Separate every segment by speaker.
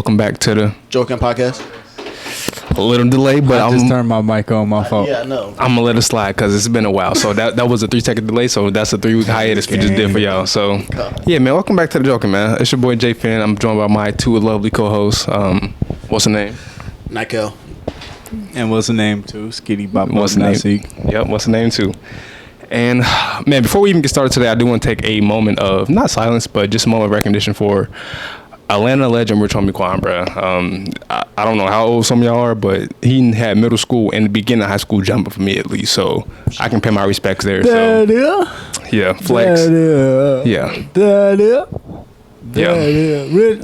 Speaker 1: Welcome back to the
Speaker 2: JoK'N podcast.
Speaker 1: A little delay, but
Speaker 3: I just turned my mic on, my fault.
Speaker 2: Yeah, I know.
Speaker 1: I'm gonna let it slide because it's been a while. So that was a 3-second delay. So that's a 3-week hiatus we just did for y'all. So yeah, man, welcome back to the JoK'N, man. It's your boy JoK'N. I'm joined by my two lovely co-hosts. What's her name?
Speaker 2: Nykel.
Speaker 3: And what's the name too? Skitty Bop.
Speaker 1: What's the name? Yep. What's the name too? And man, before we even get started today, I do want to take a moment of not silence, but just a moment of recognition for Atlanta legend Rich Homie Quan, bro. I don't know how old some of y'all are, but he had middle school and the beginning of high school jumping for me at least, so I can pay my respects there. So yeah, flex. Yeah.
Speaker 3: Rich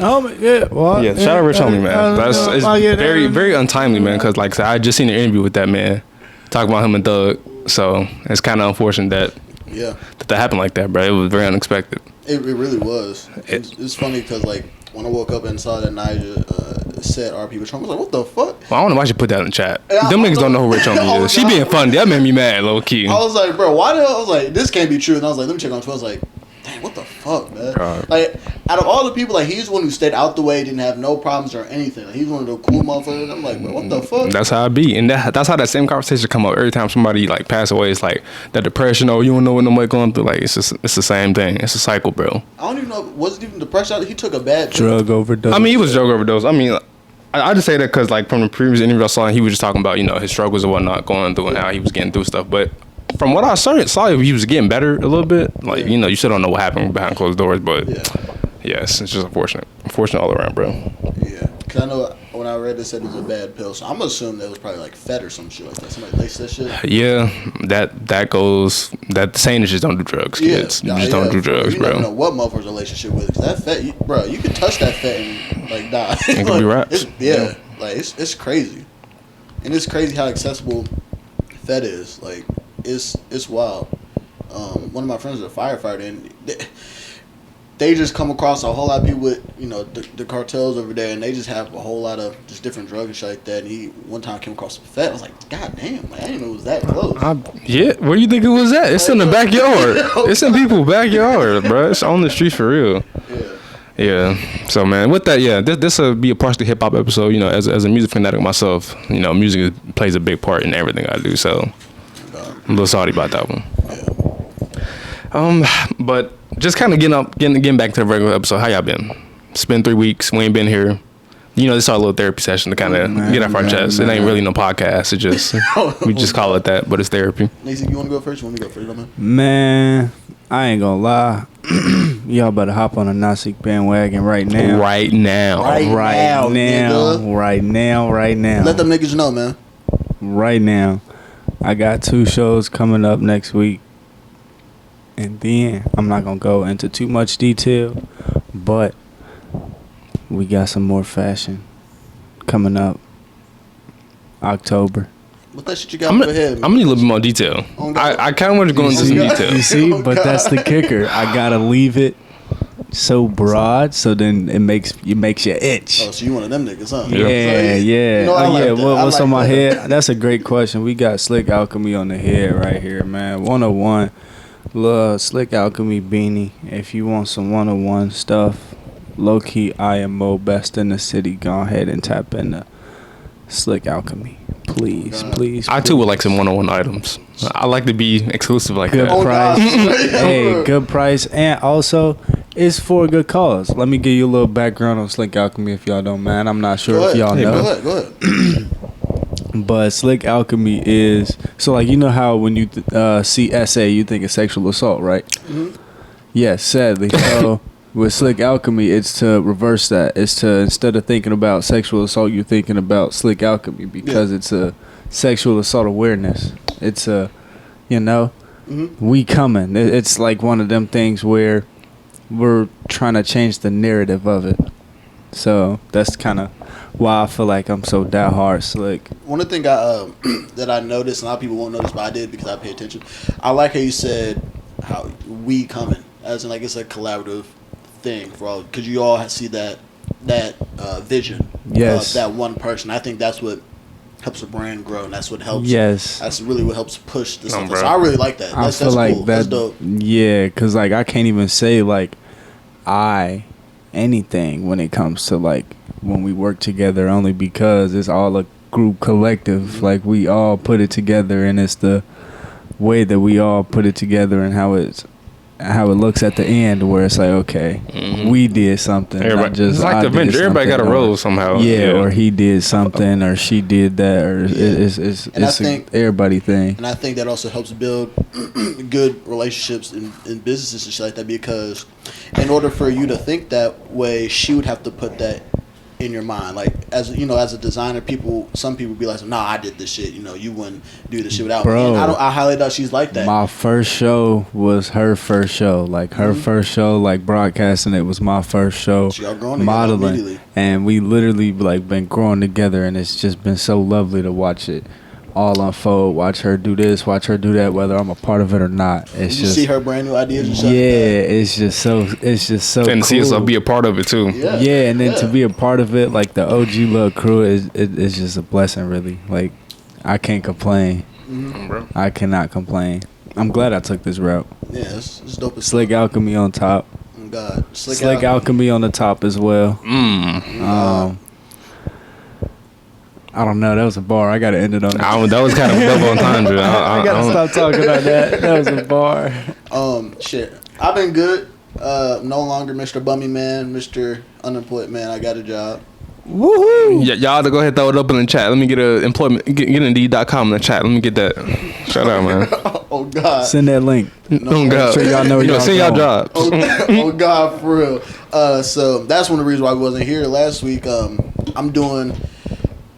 Speaker 3: Homie,
Speaker 1: yeah. Shout out Rich Homie, man. It's very, very untimely, man. Because like I said, I just seen an interview with that man talking about him and Thug, so it's kind of unfortunate that happened like that, bro. It was very unexpected.
Speaker 2: It really was. It's funny because like when I woke up and saw that Nyja said RP Rich Homie, I was like, what the fuck?
Speaker 1: Well, I don't know why she put that in the chat. Them niggas don't know who Rich Homie is. She being funny. That made me mad, low key.
Speaker 2: I was like, bro, why the hell? I was like, this can't be true. And I was like, let me check on Twitter. I was like, dang, what the fuck, man? God. Like, out of all the people, like, he's the one who stayed out the way, didn't have no problems or anything. Like, he's one of the cool motherfuckers. I'm like, bro, what the fuck?
Speaker 1: That's how I be. And that's how that same conversation come up every time somebody, like, pass away. It's like, that depression, oh, you don't know what nobody going through. Like, it's the same thing. It's a cycle, bro.
Speaker 2: I don't even know. Was it even depression? He took a bad
Speaker 3: drug overdose.
Speaker 1: I mean, he was drug overdose. I mean, I just say that because, like, from the previous interview I saw, he was just talking about, you know, his struggles and whatnot going through and how he was getting through stuff. But from what I saw he was getting better a little bit. Like, you know, you still don't know what happened behind closed doors, but yes, it's just unfortunate. Unfortunate all around, bro.
Speaker 2: Yeah, because I know when I read it said it was a bad pill, so I'm assuming that it was probably like Fed or some shit like that. Somebody laced that shit.
Speaker 1: Yeah, that saying is just don't do drugs, kids. You just don't do drugs,
Speaker 2: you
Speaker 1: bro.
Speaker 2: You don't know what motherfucker's relationship with, because that Fed, bro, you can touch that Fed and like die.
Speaker 1: It could be raps.
Speaker 2: Like it's crazy, and it's crazy how accessible Fed is. Like it's wild. One of my friends is a firefighter, and they just come across a whole lot of people with, you know, the cartels over there, and they just have a whole lot of just different drugs and shit like that. And he one time came across some Fed. I was like, God damn, like, I didn't know it was that close.
Speaker 1: Where do you think it was at? It's in the backyard. It's in people's backyard, bro. It's on the streets for real. Yeah. So man, with that, this will be a partially hip hop episode. You know, as a music fanatic myself, you know, music plays a big part in everything I do. So I'm a little sorry about that one. But just kind of getting back to the regular episode. How y'all been? It's been 3 weeks. We ain't been here. You know, this is our little therapy session to kind of get off our chest. It ain't really no podcast. It just we just call it that, but it's therapy.
Speaker 2: Nathan, you want to go first? You want me to go first, man?
Speaker 3: Man, I ain't gonna lie. Y'all better hop on a Nasik bandwagon right now.
Speaker 1: Right now.
Speaker 2: Let them niggas know, man.
Speaker 3: Right now. I got 2 shows coming up next week. And then I'm not gonna go into too much detail, but we got some more fashion coming up October.
Speaker 2: What that shit you got up ahead?
Speaker 1: I'm gonna need a little bit more detail. I kind of want to go into some detail.
Speaker 3: You see, but that's the kicker. I gotta leave it so broad, so then it makes you itch.
Speaker 2: Oh, so you one of them niggas, huh?
Speaker 3: Yeah.
Speaker 2: You know,
Speaker 3: What's on my head? That's a great question. We got Slick Alchemy on the head right here, man. 101. Love Slick Alchemy beanie. If you want some 101 stuff, low key IMO best in the city, go ahead and tap into Slick Alchemy. Please.
Speaker 1: I too would like some 101 items. I like to be exclusive like
Speaker 3: good
Speaker 1: that.
Speaker 3: Price. Hey, good price, and also it's for a good cause. Let me give you a little background on Slick Alchemy if y'all don't mind. I'm not sure if y'all know.
Speaker 2: Go ahead.
Speaker 3: But Slick Alchemy is so, like, you know how when you see SA you think of sexual assault, right? Mm-hmm. Yes, sadly. So with Slick Alchemy, it's to reverse that. It's to, instead of thinking about sexual assault, you're thinking about Slick Alchemy, because it's a sexual assault awareness. It's a, you know, we coming. It's like one of them things where we're trying to change the narrative of it. So that's kind of why I feel like I'm so diehard Slick.
Speaker 2: One of the things that I noticed, and a lot of people won't notice, but I did because I pay attention. I like how you said how we coming, as in like it's a collaborative thing for all, because you all see that vision.
Speaker 3: Yes.
Speaker 2: Of that one person. I think that's what helps a brand grow, and that's what helps.
Speaker 3: Yes.
Speaker 2: That's really what helps push the stuff. So I really like that. That's
Speaker 3: feel like
Speaker 2: cool.
Speaker 3: That's
Speaker 2: dope.
Speaker 3: Yeah, because like I can't even say like anything when it comes to like when we work together, only because it's all a group collective. Like, we all put it together, and it's the way that we all put it together and how it looks at the end, where it's like, okay, we did something.
Speaker 1: Everybody,
Speaker 3: not just
Speaker 1: it's like
Speaker 3: I
Speaker 1: the
Speaker 3: did
Speaker 1: Avenger. Everybody got a
Speaker 3: something,
Speaker 1: role somehow.
Speaker 3: Yeah, or he did something, or she did that, or it's
Speaker 2: I think
Speaker 3: everybody thing.
Speaker 2: And I think that also helps build good relationships in businesses and shit like that, because in order for you to think that way, she would have to put that in your mind. Like, as a designer, some people be like, nah, I did this shit. You wouldn't do this shit without me. And I highly doubt she's like that.
Speaker 3: My first show was her first show. Like, her first show, like, broadcasting it was my first show.
Speaker 2: So y'all growing
Speaker 3: modeling. And we literally, like, been growing together, and it's just been so lovely to watch it all unfold. Watch her do this, watch her do that, whether I'm a part of it or not. It's
Speaker 2: you see her brand new ideas and shit.
Speaker 3: Yeah, it's just so
Speaker 1: and
Speaker 3: cool.
Speaker 1: see yourself be a part of it too.
Speaker 3: Yeah, and then to be a part of it, like the OG Love crew, is just a blessing, really. Like, I can't complain. I cannot complain. I'm glad I took this route.
Speaker 2: Yeah, it's dope as
Speaker 3: Slick Alchemy on top.
Speaker 2: Oh God,
Speaker 3: Slick Alchemy on the top as well. I don't know. That was a bar. I gotta end it on that.
Speaker 1: That was kind of double entendre.
Speaker 3: I gotta stop talking about that. That was a bar.
Speaker 2: Shit. I've been good. No longer Mr. Bummy Man, Mr. Unemployed Man. I got a job.
Speaker 3: Woohoo!
Speaker 1: Y'all to go ahead and throw it up in the chat. Let me get a employment. Get Indeed.com in the chat. Let me get that. Shout out, man.
Speaker 2: Oh God.
Speaker 3: Send that link.
Speaker 1: Oh God.
Speaker 3: Sure y'all know y'all
Speaker 1: send y'all jobs.
Speaker 2: Oh God, for real. So that's one of the reasons why we wasn't here last week. I'm doing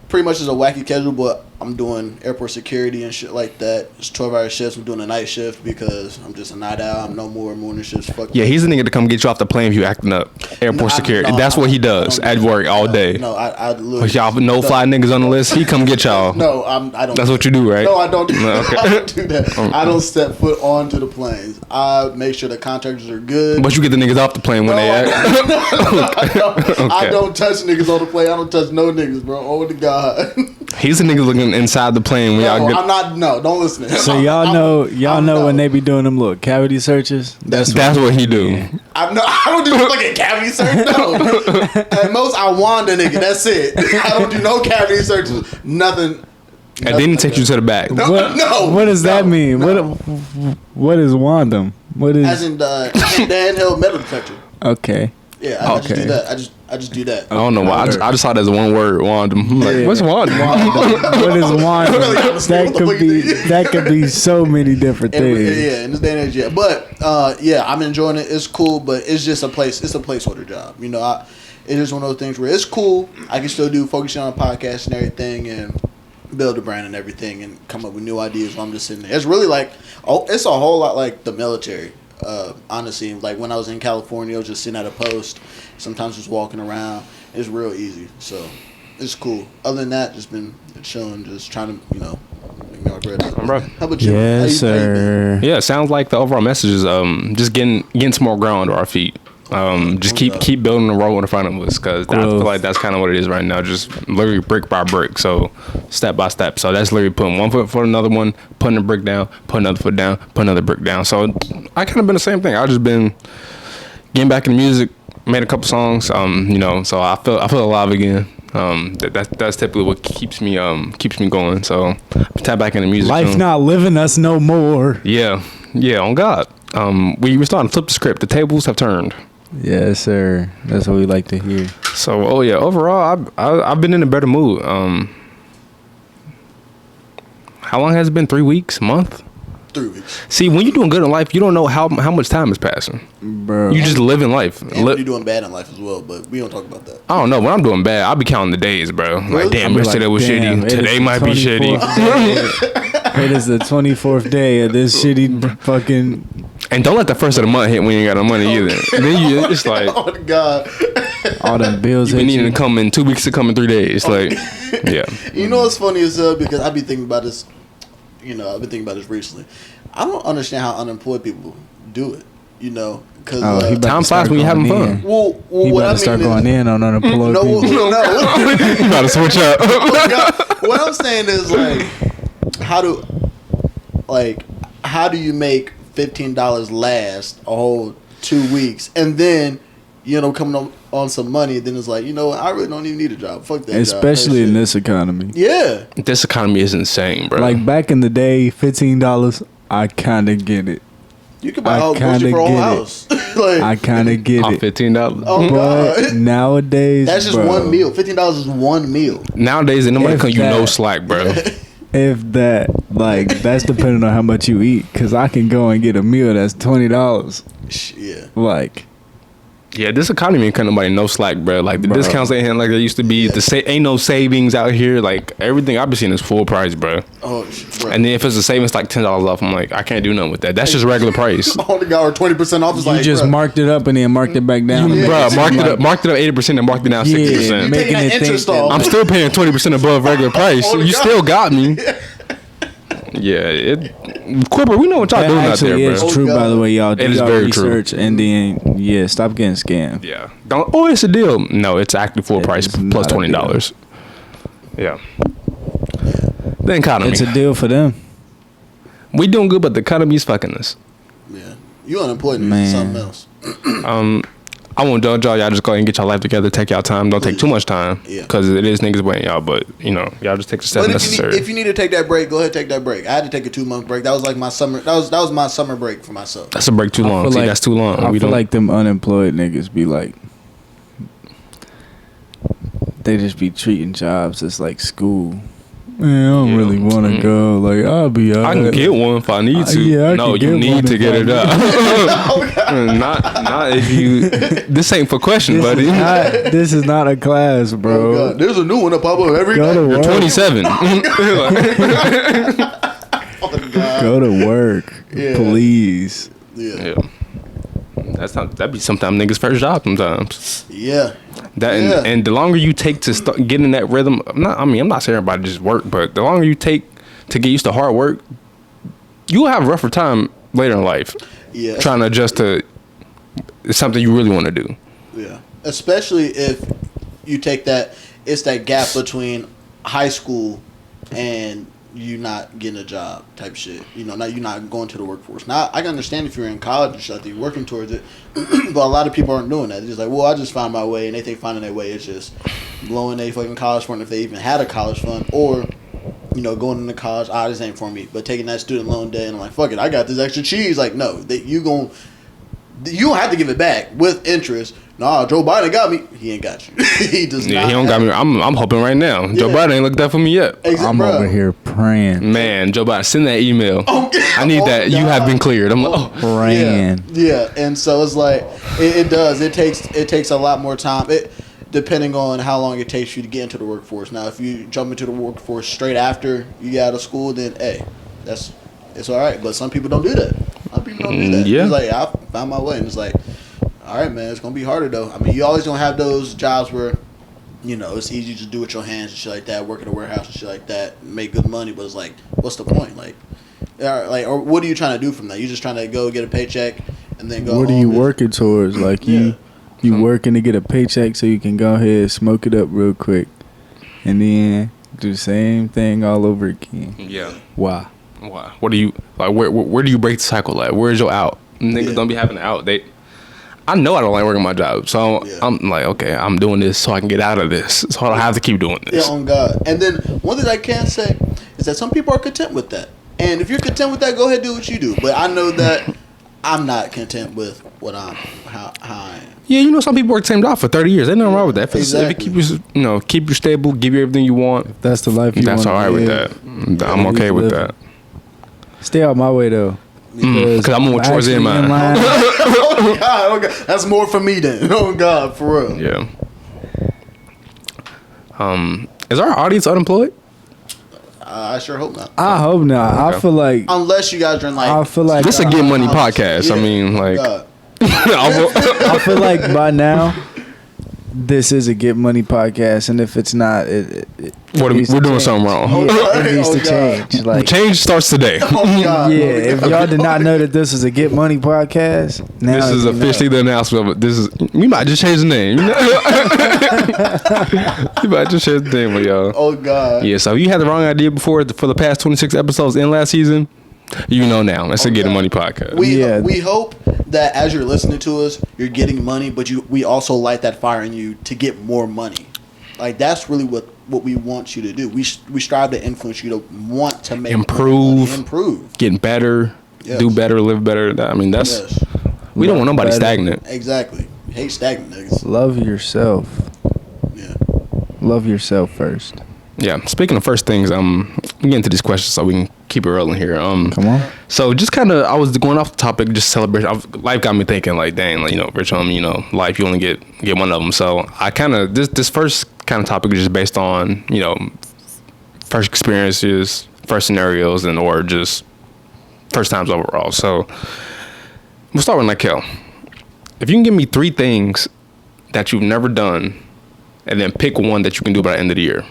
Speaker 2: pretty much as a wacky casual, but I'm doing airport security and shit like that. It's 12-hour shifts. I'm doing a night shift because I'm just a night owl. I'm no more morning shifts. Fuck
Speaker 1: Yeah, he's the nigga to come get you off the plane if you acting up. Airport security. That's what he does at work all day.
Speaker 2: No, I literally.
Speaker 1: But y'all no fly niggas on the list. He come get y'all.
Speaker 2: No, I don't.
Speaker 1: That's what you do, right?
Speaker 2: No, I don't do that.
Speaker 1: Okay.
Speaker 2: I don't do that. I don't step foot onto the planes. I make sure the contractors are good.
Speaker 1: But you get the niggas off the plane when they act.
Speaker 2: I don't touch niggas on the plane. I don't touch no niggas, bro. Oh, to God.
Speaker 1: He's the nigga looking inside the plane when y'all get.
Speaker 2: I'm not. No, don't listen to him.
Speaker 3: So y'all know when they be doing them little cavity searches.
Speaker 1: That's what he do.
Speaker 3: Yeah.
Speaker 2: I don't do fucking cavity search. No. At most, I wand a nigga. That's it. I don't do no cavity searches. Nothing.
Speaker 1: And then he takes you to the back.
Speaker 3: What does that mean?
Speaker 2: No.
Speaker 3: What is Wandom? What is?
Speaker 2: As in the handheld metal detector.
Speaker 3: Okay.
Speaker 2: Yeah, I just do that. I just do that.
Speaker 1: I don't know why. I just saw it as one word, Wand. I'm like, what's Wand?
Speaker 3: What is Wandom? That could be so many different things.
Speaker 2: Yeah, in this day and age, yeah. But yeah, I'm enjoying it. It's cool, but it's just a placeholder job. It's just one of those things where it's cool. I can still focusing on a podcast and everything, and build a brand and everything, and come up with new ideas while I'm just sitting there. It's really like, it's a whole lot like the military. Honestly, like when I was in California, I was just sitting at a post, sometimes just walking around. It's real easy, so it's cool. Other than that, just been chilling, just trying to, make my bread up.
Speaker 1: Bro.
Speaker 2: How about you?
Speaker 3: Yes, sir.
Speaker 1: Yeah, it sounds like the overall message is just getting some more ground under our feet. Just keep building the road in front of us, because I feel like that's kind of what it is right now. Just literally brick by brick, so step by step. So that's literally putting one foot for another one, putting a brick down, putting another foot down, put another brick down. So I kind of been the same thing. I just been getting back in music, made a couple songs, so I feel alive again. That's typically what keeps me going. So tap back into music.
Speaker 3: Life not living us no more.
Speaker 1: Yeah, on God. We're starting to flip the script. The tables have turned.
Speaker 3: Yes, sir. That's what we like to hear.
Speaker 1: So, overall, I've been in a better mood. How long has it been? 3 weeks? Month?
Speaker 2: 3 weeks.
Speaker 1: See, when you're doing good in life, you don't know how much time is passing.
Speaker 3: Bro.
Speaker 1: You just live in life.
Speaker 2: And you're doing bad in life as well, but we don't talk about that.
Speaker 1: I don't know. When I'm doing bad, I'll be counting the days, bro. Like, damn, yesterday was shitty. Today might be shitty.
Speaker 3: It is the 24th day of this shitty fucking...
Speaker 1: And don't let the first of the month hit when you ain't got no money either. Then it's like...
Speaker 2: Oh, God.
Speaker 3: All them bills.
Speaker 1: You been needing to come in 2 weeks to come in 3 days. Like, yeah.
Speaker 2: You know what's funny as because I be thinking about this. I've been thinking about this recently. I don't understand how unemployed people do it. Because
Speaker 1: time flies when you're having fun.
Speaker 2: Well,
Speaker 3: he
Speaker 2: what
Speaker 3: about
Speaker 2: I
Speaker 3: to start
Speaker 2: mean
Speaker 3: going in on unemployed people.
Speaker 2: No.
Speaker 1: You about to switch up.
Speaker 2: What I'm saying is how do you make $15 last a whole 2 weeks, and then you end up coming on some money, then it's like, you know what, I really don't even need a job. Fuck that
Speaker 3: Especially
Speaker 2: job.
Speaker 3: in this economy.
Speaker 2: Yeah.
Speaker 1: This economy is insane, bro.
Speaker 3: Like back in the day, $15, I kind of get it.
Speaker 2: You could buy a whole grocery for a whole house. Like,
Speaker 3: I kind of get it.
Speaker 1: $15.
Speaker 2: Oh,
Speaker 3: But
Speaker 2: God.
Speaker 3: nowadays,
Speaker 2: That's just
Speaker 3: bro,
Speaker 2: one meal. $15 is one meal.
Speaker 1: Nowadays, ain't nobody
Speaker 3: If
Speaker 1: cut you no
Speaker 3: that-
Speaker 1: slack, bro.
Speaker 3: If that, like, that's depending on how much you eat. Because I can go and get a meal that's $20.
Speaker 2: Yeah.
Speaker 3: Like,
Speaker 1: Yeah, this economy ain't cut nobody no slack, bro. Like the
Speaker 3: Bro.
Speaker 1: discounts ain't like they used to be.
Speaker 2: Yeah.
Speaker 1: Ain't no savings out here. Like everything I've been seeing is full price, bro.
Speaker 2: Oh, bro.
Speaker 1: And then if it's a savings like $10 off, I'm like, I can't do nothing with that. That's just regular price.
Speaker 2: Only got or 20% off. Is
Speaker 3: you
Speaker 2: like,
Speaker 3: just
Speaker 2: bro,
Speaker 3: marked it up and then marked it back down.
Speaker 2: Yeah.
Speaker 1: Bro, marked it
Speaker 3: Like,
Speaker 1: up 80% and marked it down 60%.
Speaker 3: making
Speaker 2: Taking that
Speaker 3: it think
Speaker 2: interest
Speaker 3: that,
Speaker 2: off.
Speaker 1: I'm still paying 20% above regular price.
Speaker 2: Oh,
Speaker 1: You
Speaker 2: God.
Speaker 1: still got me. Yeah, Quipper, we know what y'all
Speaker 3: that
Speaker 1: doing out there,
Speaker 3: actually is
Speaker 1: bro.
Speaker 2: Oh,
Speaker 3: true, by
Speaker 2: God.
Speaker 3: the way, y'all. Do
Speaker 1: It is
Speaker 3: y'all
Speaker 1: very true.
Speaker 3: research and then, stop getting scammed.
Speaker 1: Yeah. Don't. Oh, it's a deal. No, it's actually full
Speaker 3: It
Speaker 1: price
Speaker 3: is
Speaker 1: plus
Speaker 3: not a deal.
Speaker 1: $20. Yeah. The economy.
Speaker 3: It's a deal for them.
Speaker 1: We doing good, but the economy's fucking us.
Speaker 2: Yeah. You unemployed
Speaker 3: Man.
Speaker 2: is something else.
Speaker 1: I won't judge y'all. Y'all just go ahead and get y'all life together. Take y'all time. Don't take too much time.
Speaker 2: Yeah.
Speaker 1: Because it is niggas waiting y'all. But, y'all just take the steps
Speaker 2: But
Speaker 1: necessary.
Speaker 2: if you need to take that break, go ahead and take that break. I had to take a 2-month break. That was like my summer. That was my summer break for myself.
Speaker 1: That's a break too long.
Speaker 3: feel
Speaker 1: See,
Speaker 3: like-
Speaker 1: that's too long.
Speaker 3: I
Speaker 1: We
Speaker 3: feel
Speaker 1: don't.
Speaker 3: like them unemployed niggas be like, they just be treating jobs as like school. Man, I don't
Speaker 1: Yeah.
Speaker 3: really want to go. Like, I'll be out.
Speaker 1: I can get one if I need to.
Speaker 3: yeah, I
Speaker 1: no,
Speaker 3: can
Speaker 1: you
Speaker 3: get
Speaker 1: need
Speaker 3: one
Speaker 1: to
Speaker 3: if
Speaker 1: get
Speaker 3: I
Speaker 1: it
Speaker 3: need
Speaker 1: up. not if you. This ain't for questions, buddy.
Speaker 3: This is not a class,
Speaker 2: Oh,
Speaker 3: bro.
Speaker 2: God. There's a new one to pop up every
Speaker 3: Go
Speaker 2: day.
Speaker 3: to work.
Speaker 1: 27.
Speaker 2: Oh, God.
Speaker 3: Go to work,
Speaker 2: Yeah.
Speaker 3: please.
Speaker 2: Yeah.
Speaker 1: Yeah. That'd be sometimes niggas' first job sometimes.
Speaker 2: Yeah.
Speaker 1: That
Speaker 2: Yeah.
Speaker 1: and the longer you take to start getting in that rhythm, I'm not saying everybody just work, but the longer you take to get used to hard work, you'll have a rougher time later in life
Speaker 2: Yeah.
Speaker 1: trying to adjust to something you really want to do.
Speaker 2: Yeah. Especially if you take it's that gap between high school and you not getting a job type shit. You're not going to the workforce. Now, I can understand if you're in college and shit, like, you're working towards it, but a lot of people aren't doing that. They're just like, well, I just found my way, and they think finding their way is just blowing their fucking college fund if they even had a college fund, or, going into college, this ain't for me, but taking that student loan debt, and I'm like, fuck it, I got this extra cheese. Like, no, you don't have to give it back with interest. Nah, Joe Biden got me. He ain't got you. He does
Speaker 1: Yeah,
Speaker 2: not.
Speaker 1: he don't got me. I'm hoping right now. Joe
Speaker 2: Yeah.
Speaker 1: Biden ain't looked up for me yet.
Speaker 3: I'm over here praying.
Speaker 1: Man, Joe Biden, send that email.
Speaker 2: Oh,
Speaker 1: I need
Speaker 2: oh,
Speaker 1: that. You
Speaker 2: God.
Speaker 1: have been cleared. I'm like, oh.
Speaker 3: Praying.
Speaker 2: Yeah, and so it's like it does. It takes a lot more time. Depending on how long it takes you to get into the workforce. Now, if you jump into the workforce straight after you get out of school, then hey, it's all right. But some people don't do that. Some people don't do that.
Speaker 1: Yeah.
Speaker 2: It's like I found my way, and it's like, all right, man, it's gonna be harder though. I mean, you always gonna have those jobs where, it's easy to do with your hands and shit like that, work in a warehouse and shit like that, make good money. But it's like, what's the point? Or what are you trying to do from that? You just trying to go get a paycheck and then go.
Speaker 3: What are
Speaker 2: home
Speaker 3: you
Speaker 2: and-
Speaker 3: working towards? Like,
Speaker 2: Yeah.
Speaker 3: you working to get a paycheck so you can go ahead, smoke it up real quick, and then do the same thing all over again.
Speaker 1: Yeah.
Speaker 3: Why?
Speaker 1: Why? What do you like? Where do you break the cycle at? Where's your out? Niggas
Speaker 2: Yeah.
Speaker 1: don't be having an out. I know I don't like working my job, so
Speaker 2: Yeah.
Speaker 1: I'm like, okay, I'm doing this so I can get out of this, so I don't have to keep doing
Speaker 2: Yeah,
Speaker 1: this.
Speaker 2: on God. And then one thing I can say is that some people are content with that. And if you're content with that, go ahead and do what you do. But I know that I'm not content with how I am.
Speaker 1: Yeah, some people work the same job for 30 years. Ain't nothing wrong with that. If it
Speaker 2: Exactly.
Speaker 1: keep you, keep you stable, give you everything you want.
Speaker 3: That's the life you want.
Speaker 1: That's all right with that. I'm
Speaker 3: Yeah,
Speaker 1: okay
Speaker 3: you
Speaker 1: with
Speaker 3: live
Speaker 1: that.
Speaker 3: Stay out my way though.
Speaker 1: Because I'm more towards the end,
Speaker 3: actually in
Speaker 1: man.
Speaker 3: line.
Speaker 2: Oh God. That's more for me then. Oh God, for real.
Speaker 1: Yeah. Is our audience unemployed?
Speaker 2: I sure hope not.
Speaker 3: I hope not.
Speaker 1: Okay.
Speaker 3: I feel like
Speaker 2: Unless you guys are in like.
Speaker 3: I feel like
Speaker 1: This a get money podcast. I mean, like,
Speaker 2: God.
Speaker 3: I feel like by now this is a get money podcast, and if it's not, it
Speaker 1: we're
Speaker 3: needs to
Speaker 1: doing
Speaker 3: change.
Speaker 1: something wrong.
Speaker 3: Yeah, it needs
Speaker 2: Oh,
Speaker 3: to
Speaker 2: God.
Speaker 3: change. Like,
Speaker 1: Change starts today.
Speaker 2: Oh God.
Speaker 3: yeah, if y'all did not know that this is a get money podcast, now
Speaker 1: This is
Speaker 3: you know.
Speaker 1: officially the announcement of it. We might just change the name. We might just change the name, y'all.
Speaker 2: Oh God.
Speaker 1: Yeah, so if you had the wrong idea before for the past 26 episodes in last season, You know now. It's a Getting Money podcast.
Speaker 2: We hope that as you're listening to us, you're getting money, but we also light that fire in you to get more money. Like, that's really what we want you to do. We strive to influence you to want to make improve,
Speaker 1: getting better, do better, live better. I mean, that's we don't want nobody stagnant.
Speaker 2: Exactly. Hate stagnant niggas.
Speaker 3: Love yourself.
Speaker 2: Yeah.
Speaker 3: Love yourself first.
Speaker 1: Yeah. Speaking of first things, we get into these questions so we can keep it rolling here.
Speaker 3: Come on.
Speaker 1: So just kind of, I was going off the topic, just celebration. Life got me thinking, like, dang, like, you know, Rich homie, you know, life, you only get one of them. So I kind of, this first kind of topic is just based on, you know, first experiences, first scenarios, and or just first times overall. So we'll start with Nykel. If you can give me 3 things that you've never done, and then pick one that you can do by the end of the year.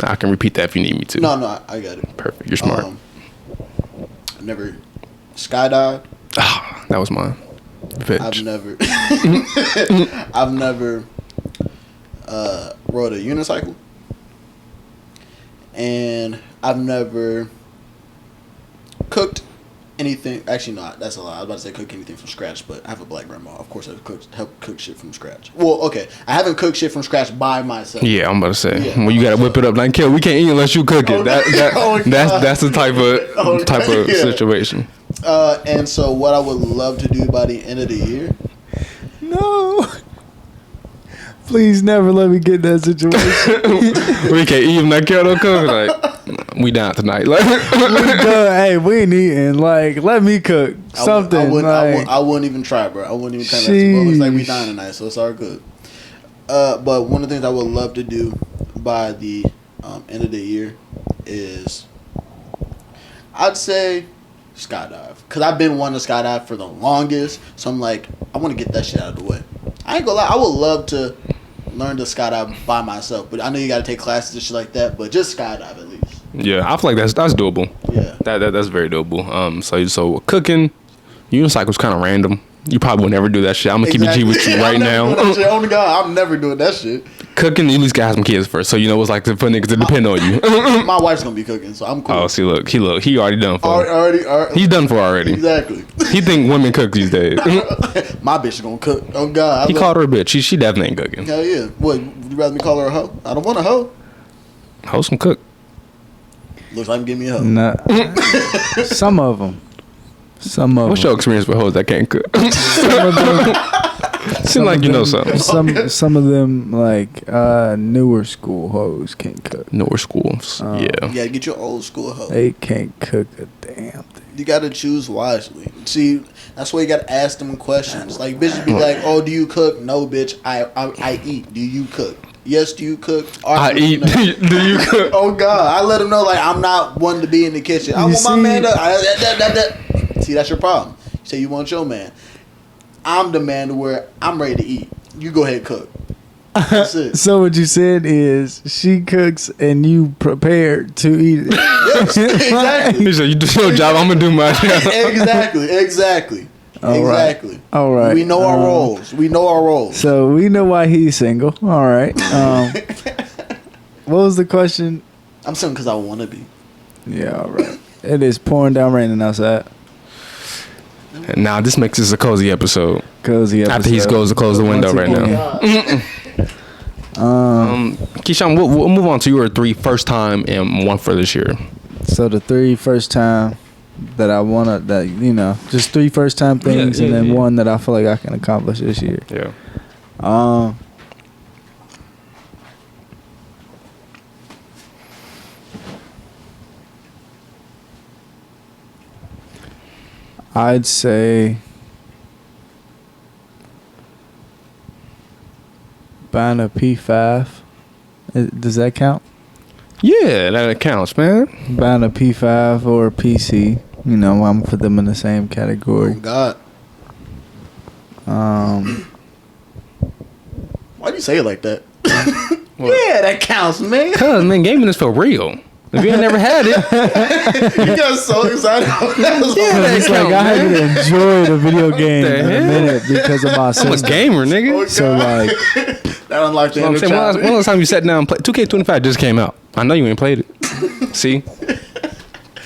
Speaker 1: I can repeat that if you need me to.
Speaker 2: No, I got it.
Speaker 1: Perfect. You're smart.
Speaker 2: I've never skydived.
Speaker 1: Ah, that was mine. Bitch.
Speaker 2: I've never rode a unicycle. And I've never cooked anything. Actually, no, that's a lie. I was about to say cook anything from scratch, but I have a black grandma. Of course, I've helped cook shit from scratch. Well, okay, I haven't cooked shit from scratch by myself.
Speaker 1: Yeah, I'm about to say when you gotta whip it up like Nykel, we can't eat unless you cook it. That's the type of situation.
Speaker 2: And so what I would love to do by the end of the year.
Speaker 3: No. Please never let me get in that situation.
Speaker 1: We can't eat if Nykel don't cook. Like, we down tonight. Like,
Speaker 3: hey, we ain't eating. Like, let me cook something.
Speaker 2: I wouldn't even try, bro. I wouldn't even try. It looks like we dying tonight, so it's all good. But one of the things I would love to do by the end of the year is, I'd say, skydive. Because I've been wanting to skydive for the longest. So I'm like, I want to get that shit out of the way. I ain't gonna lie, I would love to learn to skydive by myself. But I know you got to take classes and shit like that. But just skydive at least.
Speaker 1: Yeah, I feel like that's doable.
Speaker 2: Yeah.
Speaker 1: That's very doable. So cooking, unicycle's kind of random. You probably would never do that shit. I'm gonna keep it G with you right now.
Speaker 2: Oh my God, I'm never doing that shit.
Speaker 1: Cooking, you at least gotta have some kids first, so you know what's like for niggas to depend on you.
Speaker 2: My wife's gonna be cooking, so I'm cool.
Speaker 1: Oh, see, look, he already done for.
Speaker 2: Already.
Speaker 1: He's done for already.
Speaker 2: Exactly.
Speaker 1: He think women cook these days.
Speaker 2: My bitch is gonna cook. Oh God.
Speaker 1: He called her a bitch. She definitely ain't cooking.
Speaker 2: Hell yeah. What? Would you rather me call her a hoe? I don't want a hoe.
Speaker 1: Hoes can cook.
Speaker 2: Looks like I'm giving me a hoe.
Speaker 3: Nah. Some of them.
Speaker 1: What's your experience with hoes that can't cook?
Speaker 3: Some of them.
Speaker 1: Seem like you know something.
Speaker 3: Some of them like newer school hoes can't cook.
Speaker 1: Newer schools. Yeah.
Speaker 2: You gotta get your old school hoe.
Speaker 3: They can't cook a damn thing.
Speaker 2: You gotta choose wisely. See, that's why you gotta ask them questions. Like bitches be like, "Oh, do you cook?" No, bitch. I eat. Do you cook? Yes, do you cook?
Speaker 1: I eat. Do you cook?
Speaker 2: Oh God, I let them know like I'm not one to be in the kitchen. I want my man to. See, that's your problem. You say you want your man. I'm the man to where I'm ready to eat. You go ahead and cook. That's it.
Speaker 3: So what you said is she cooks and you prepared to eat it.
Speaker 2: Yes, exactly.
Speaker 1: He said, "You do your job. I'm gonna do my job."
Speaker 2: Exactly.
Speaker 3: All right.
Speaker 2: We know our roles.
Speaker 3: So we know why he's single. All right. What was the question?
Speaker 2: I'm single because I want to be.
Speaker 3: Yeah. All right. It is pouring down raining outside.
Speaker 1: Now this makes this a cozy episode. After he goes to close the window right now. Keyshawn, we'll move on to your 3 first time and 1 for this year.
Speaker 3: So the 3 first time that I wanna, that you know, just 3 first time things, and then 1 that I feel like I can accomplish this year.
Speaker 1: Yeah.
Speaker 3: I'd say buying a P5. Does that count?
Speaker 1: Yeah, that counts, man.
Speaker 3: Buying a P5 or a PC. You know, I'm put them in the same category.
Speaker 2: Oh God. Why do you say it like that? Yeah, that counts, man.
Speaker 1: Cause man, gaming is for real. If you ain't never had it,
Speaker 2: You got so excited.
Speaker 3: It's like I had to enjoy the video game in a minute because of my
Speaker 1: I'm a
Speaker 3: sister.
Speaker 1: gamer, nigga.
Speaker 2: Oh,
Speaker 3: So like,
Speaker 2: that unlocked the
Speaker 1: I'm
Speaker 2: inner
Speaker 1: saying,
Speaker 2: child.
Speaker 1: when was the time you sat down and played? 2K25 just came out. I know you ain't played it. See?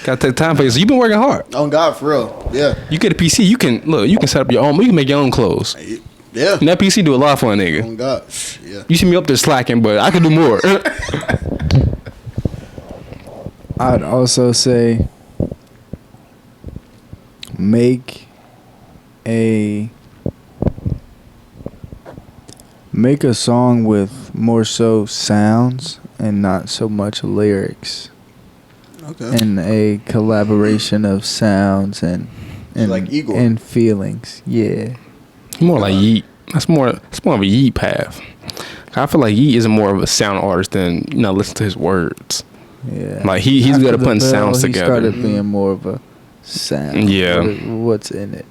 Speaker 1: Gotta take time for you. So you've been working hard.
Speaker 2: On God, for real. Yeah.
Speaker 1: You get a PC, you can set up your own. You can make your own clothes.
Speaker 2: Yeah.
Speaker 1: And that PC do a lot for a nigga.
Speaker 2: On God. Yeah.
Speaker 1: You see me up there slacking, but I could do more.
Speaker 3: I'd also say make a song with more so sounds and not so much lyrics.
Speaker 2: Okay.
Speaker 3: And a collaboration of sounds and
Speaker 2: like Igor.
Speaker 3: and feelings. Yeah.
Speaker 1: More like Yeet. It's more of a Yeet path. I feel like Yeet is more of a sound artist than listen to his words.
Speaker 3: Yeah.
Speaker 1: Like he's good at putting sounds
Speaker 3: he
Speaker 1: together.
Speaker 3: Started being more of a sound.
Speaker 1: Yeah.
Speaker 3: What's in it?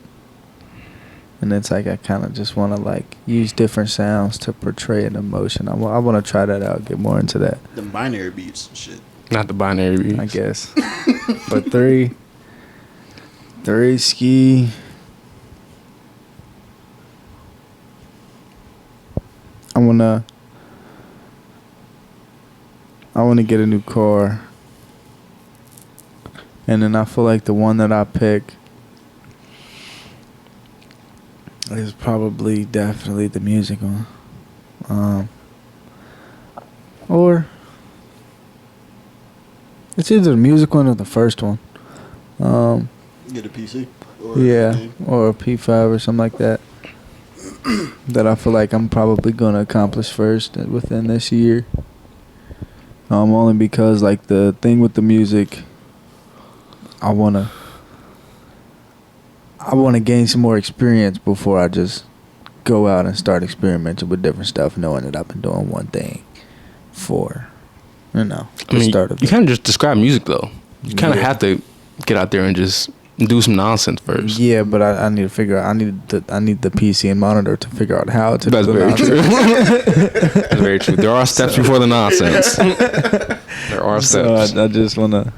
Speaker 3: And it's like I kind of just want to like use different sounds to portray an emotion. I want to try that out. Get more into that.
Speaker 2: The binary beats and shit.
Speaker 1: Not the binary beats.
Speaker 3: I guess. But three ski. I wanna get a new car, and then I feel like the one that I pick is probably definitely the music one, or it's either the music one or the first one.
Speaker 2: Get a PC.
Speaker 3: Or a P5 or something like that. That I feel like I'm probably gonna accomplish first within this year. Only because like the thing with the music, I wanna gain some more experience before I just go out and start experimenting with different stuff, knowing that I've been doing one thing for, the start of
Speaker 1: you
Speaker 3: it.
Speaker 1: kind of just describe music though. You kind of have to get out there and just do some nonsense first.
Speaker 3: Yeah, but I need to figure out. I need the PC and monitor to figure out how to.
Speaker 1: That's
Speaker 3: do the
Speaker 1: very
Speaker 3: nonsense.
Speaker 1: true. That's very true. There are steps before the nonsense. There are steps.
Speaker 3: So I just wanna.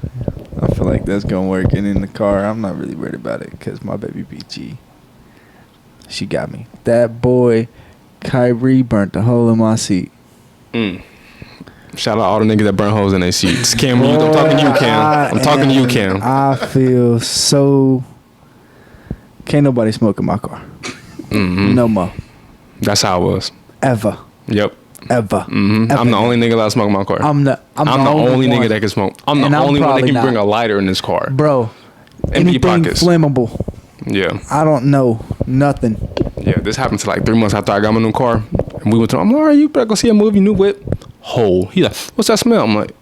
Speaker 3: I feel like that's gonna work. And in the car, I'm not really worried about it because my baby BG, she got me. That boy, Kyrie burnt a hole in my seat.
Speaker 1: Shout out all the niggas that burn holes in their seats. Cam, I'm talking to you, Cam. I'm talking to you, Cam.
Speaker 3: I feel so. Can't nobody smoke in my car.
Speaker 1: Mm-hmm.
Speaker 3: No more.
Speaker 1: That's how it was.
Speaker 3: Ever.
Speaker 1: Yep.
Speaker 3: Ever.
Speaker 1: Mm-hmm.
Speaker 3: Ever.
Speaker 1: I'm the only nigga that smoke in my car.
Speaker 3: I'm the
Speaker 1: only
Speaker 3: one.
Speaker 1: nigga that can smoke. I'm the
Speaker 3: And I'm
Speaker 1: only one that
Speaker 3: probably
Speaker 1: can bring
Speaker 3: not.
Speaker 1: a lighter in this car.
Speaker 3: Bro.
Speaker 1: Empty
Speaker 3: Anything
Speaker 1: pockets.
Speaker 3: flammable.
Speaker 1: Yeah.
Speaker 3: I don't know nothing.
Speaker 1: Yeah, this happened to like 3 months after I got my new car. And we went to, I'm like, all right, you better go see a movie, new whip. Hole. He's like, what's that smell? I'm like,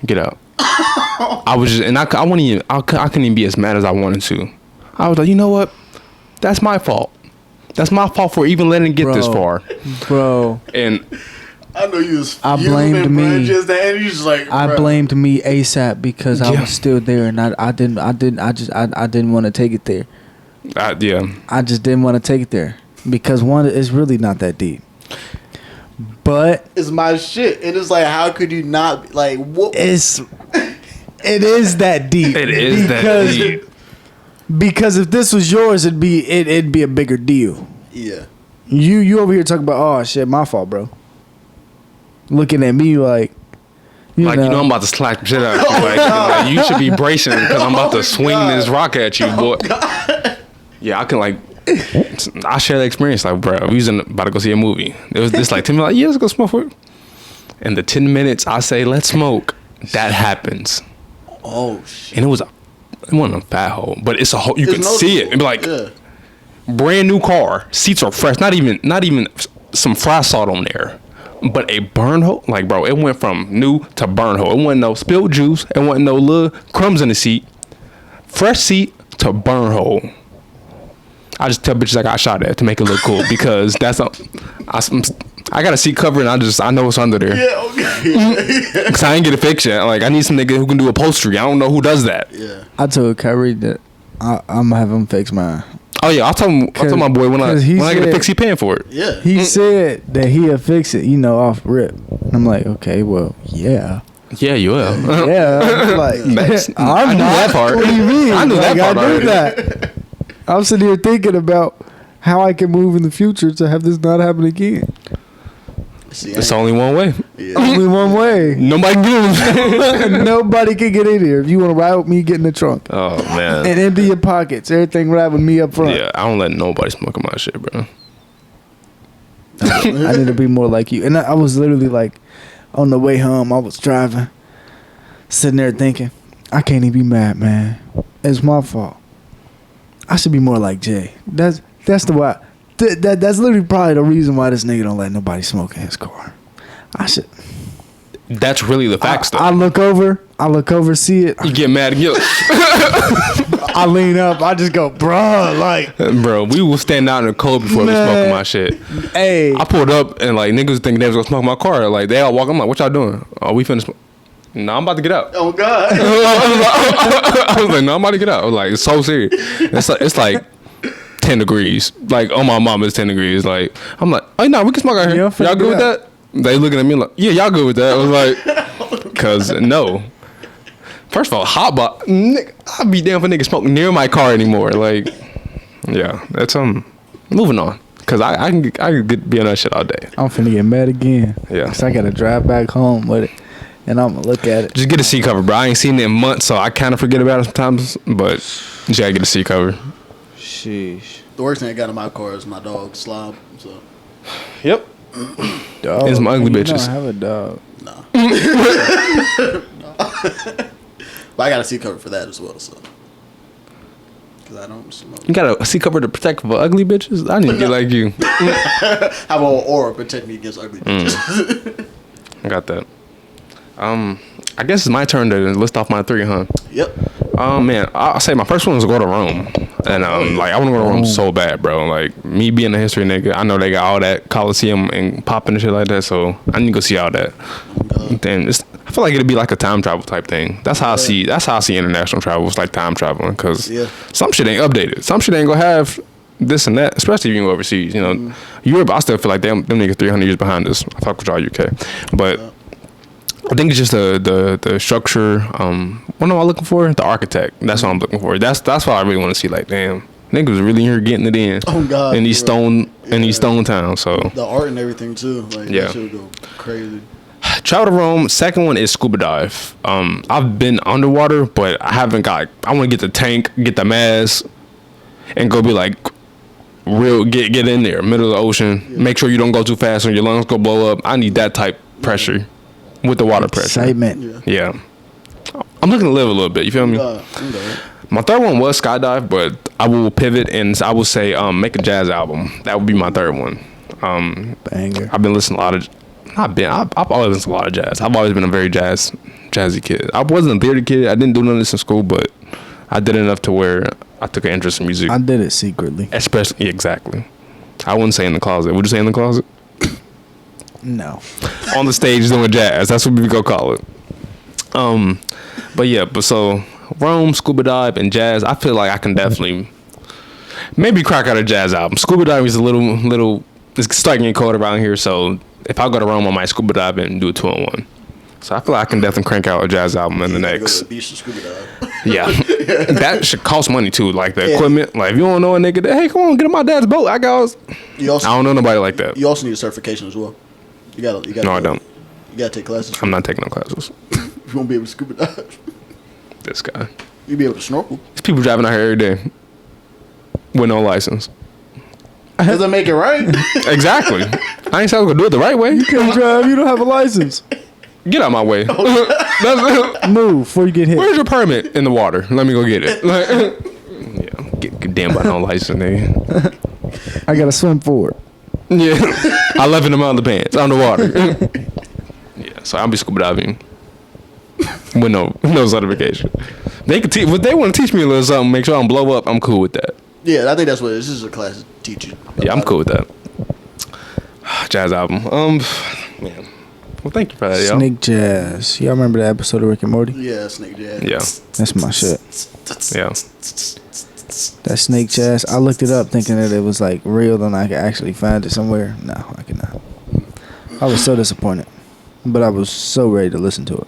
Speaker 1: get out. I was just, and I couldn't even be as mad as I wanted to. I was like, you know what? That's my fault. That's my fault for even letting it get this far.
Speaker 3: Bro.
Speaker 1: And
Speaker 2: I know you was.
Speaker 3: I blamed me.
Speaker 2: Just that, and you just like.
Speaker 3: I blamed me ASAP because I was still there, and I didn't want to take it there.
Speaker 1: yeah.
Speaker 3: I just didn't want to take it there because one, it's really not that deep. But
Speaker 2: it's my shit, and it's like, how could you not like? What?
Speaker 3: it is that deep.
Speaker 1: It is that deep.
Speaker 3: Because if this was yours, it'd be a bigger deal.
Speaker 2: Yeah.
Speaker 3: You over here talking about, oh shit, my fault, bro. Looking at me like, you know
Speaker 1: I'm about to slack the shit out of you. Like, you should be bracing because I'm about to swing this rock at you, boy. Yeah, I can like. I share the experience, like, bro, we was about to go see a movie. There was this like 10 minutes, like, yeah, let's go smoke for it. And the 10 minutes I say, let's smoke, that happens.
Speaker 2: Oh, shit.
Speaker 1: And it wasn't a fat hole, but it's a hole. You can see it. It'd be like, brand new car, seats are fresh, not even some fry salt on there. But a burn hole, like, bro, it went from new to burn hole. It wasn't no spilled juice. It wasn't no little crumbs in the seat. Fresh seat to burn hole. I just tell bitches I got shot at to make it look cool because I got a seat cover and I know what's under there.
Speaker 2: Yeah, okay.
Speaker 1: Cause I ain't get a fix yet. Like, I need some nigga who can do upholstery. I don't know who does that.
Speaker 2: Yeah.
Speaker 3: I told Kyrie that I'm gonna have him fix mine.
Speaker 1: Oh yeah, I'll tell my boy when I get a fix, he paying for it.
Speaker 2: Yeah.
Speaker 3: He said that he'll fix it, off rip. And I'm like, okay, well, yeah.
Speaker 1: Yeah, you will.
Speaker 3: Yeah, like
Speaker 1: I knew that part.
Speaker 3: What do you mean?
Speaker 1: I knew that part
Speaker 3: I knew
Speaker 1: already.
Speaker 3: that. I'm sitting here thinking about how I can move in the future to have this not happen again.
Speaker 2: See,
Speaker 1: It's only one way.
Speaker 2: yeah.
Speaker 3: Only one way.
Speaker 1: Nobody can get in.
Speaker 3: Nobody can get in here. If you want to ride with me, get in the trunk.
Speaker 1: Oh man.
Speaker 3: And empty your pockets. Everything ride with me up front.
Speaker 1: Yeah, I don't let nobody smoke in my shit, bro.
Speaker 3: I need to be more like you. And I was literally like, on the way home, I was driving, sitting there thinking, I can't even be mad, man. It's my fault. I should be more like Jay. That's the why. That's literally probably the reason why this nigga don't let nobody smoke in his car. I should.
Speaker 1: That's really the facts, though.
Speaker 3: I look over, see it.
Speaker 1: You get mad again.
Speaker 3: I lean up, I just go, bruh, like.
Speaker 1: Bro, we will stand out in the cold before we smoking my shit.
Speaker 3: Hey.
Speaker 1: I pulled up and like niggas thinking they was gonna smoke my car. Like they all walk. I'm like, what y'all doing? Oh, we finna smoke. No, I'm about to get out.
Speaker 2: Oh God.
Speaker 1: I was like, no, I'm about to get out. I was like, it's so serious. It's like 10 degrees. Like, oh my mom, it's 10 degrees. Like, I'm like, oh no, we can smoke out here.
Speaker 3: Yeah,
Speaker 1: Y'all good with that? They looking at me like, yeah, y'all good with that? I was like, cause no. First of all, hot box. I'd be damn if a nigga smoke near my car anymore. Like, yeah, that's moving on. Cause I can be on that shit all day.
Speaker 3: I'm finna get mad again.
Speaker 1: Yeah.
Speaker 3: Cause I gotta drive back home with it. And I'm gonna look at it.
Speaker 1: Just get a seat cover, bro. I ain't seen it in months, so I kind of forget about it sometimes. But you gotta get a seat cover.
Speaker 3: Sheesh.
Speaker 2: The worst thing I got in my car is my dog Slob. So
Speaker 1: Yep.
Speaker 3: Dog.
Speaker 1: It's my ugly
Speaker 3: You
Speaker 1: bitches.
Speaker 3: don't have a dog.
Speaker 2: nah. But I got a seat cover for that as well. So because I don't smoke.
Speaker 1: You got a seat cover to protect for ugly bitches? I need to get like you.
Speaker 2: How about aura protect me against ugly bitches?
Speaker 1: I got that. I guess it's my turn to list off my 3, huh?
Speaker 2: Yep.
Speaker 1: Man, I'll say my first one was go to Rome. And like I want to go to Rome so bad, bro. Like me being a history nigga, I know they got all that Colosseum and popping and shit like that, so I need to go see all that. Then I feel like it'd be like a time travel type thing. That's how I see international travel. It's like time traveling because some shit ain't updated. Some shit ain't gonna have this and that, especially if you go overseas. You know, Europe, I still feel like them niggas 300 years behind us. I fuck with y'all UK, but I think it's just the structure. What am I looking for? The architect. That's what I'm looking for. That's what I really want to see. Like, damn, niggas really here getting it in.
Speaker 2: Oh God.
Speaker 1: In these stone towns. So
Speaker 2: the art and everything too. Like that shit would go crazy.
Speaker 1: Travel to Rome. Second one is scuba dive. I've been underwater, but I haven't got. I want to get the tank, get the mask, and go be like real. Get in there, middle of the ocean. Yeah. Make sure you don't go too fast, or your lungs go blow up. I need that type pressure with the water pressure.
Speaker 3: Excitement.
Speaker 1: Yeah. I'm looking to live a little bit. You feel me? My third one was skydive, but I will pivot and I will say make a jazz album. That would be my third one.
Speaker 3: Banger.
Speaker 1: I've been listening to a lot of. I've always listened to a lot of jazz. I've always been a very jazzy kid. I wasn't a theater kid. I didn't do none of this in school, but I did enough to where I took an interest in music.
Speaker 3: I did it secretly.
Speaker 1: Especially, exactly. I wouldn't say in the closet. Would you say in the closet?
Speaker 3: No.
Speaker 1: On the stage doing jazz. That's what we go call it. But yeah, so Rome, scuba dive, and jazz. I feel like I can definitely maybe crack out a jazz album. Scuba diving is a little. It's starting to get cold around here, so if I go to Rome, I might scuba dive and do a 2-on-1. So I feel like I can definitely crank out a jazz album in the next.
Speaker 2: Go to the beach to scuba dive.
Speaker 1: Yeah, that should cost money too. Like the equipment. Like if you don't know a nigga, that, hey, come on, get on my dad's boat. I don't know nobody like that.
Speaker 2: You also need a certification as well. You gotta.
Speaker 1: No, I don't.
Speaker 2: You gotta take classes.
Speaker 1: I'm not taking no classes.
Speaker 2: You won't be able to scuba dive.
Speaker 1: This guy.
Speaker 2: You'll be able to snorkel.
Speaker 1: There's people driving out here every day with no license.
Speaker 2: Doesn't make it right.
Speaker 1: Exactly. I ain't saying I'm gonna do it the right way.
Speaker 3: You can't drive. You don't have a license.
Speaker 1: Get out my way.
Speaker 3: Move before you get hit.
Speaker 1: Where's your permit in the water? Let me go get it. Yeah, get damn by no license, nigga.
Speaker 3: I gotta swim forward.
Speaker 1: Yeah, I left in the underpants underwater. Yeah, so I'll be scuba diving with no certification. They could teach. If they want to teach me a little something, make sure I don't blow up. I'm cool with that.
Speaker 2: Yeah, I think that's what it is. This is a class to teach you.
Speaker 1: Yeah, I'm cool with that. Jazz album. Man. Well, thank you for that, y'all.
Speaker 3: Snake Jazz. Y'all remember that episode of Rick and Morty?
Speaker 2: Yeah, Snake Jazz.
Speaker 1: Yeah.
Speaker 3: That's my shit.
Speaker 1: Yeah.
Speaker 3: That Snake Jazz. I looked it up thinking that it was like real and I could actually find it somewhere. No, I could not. I was so disappointed. But I was so ready to listen to it.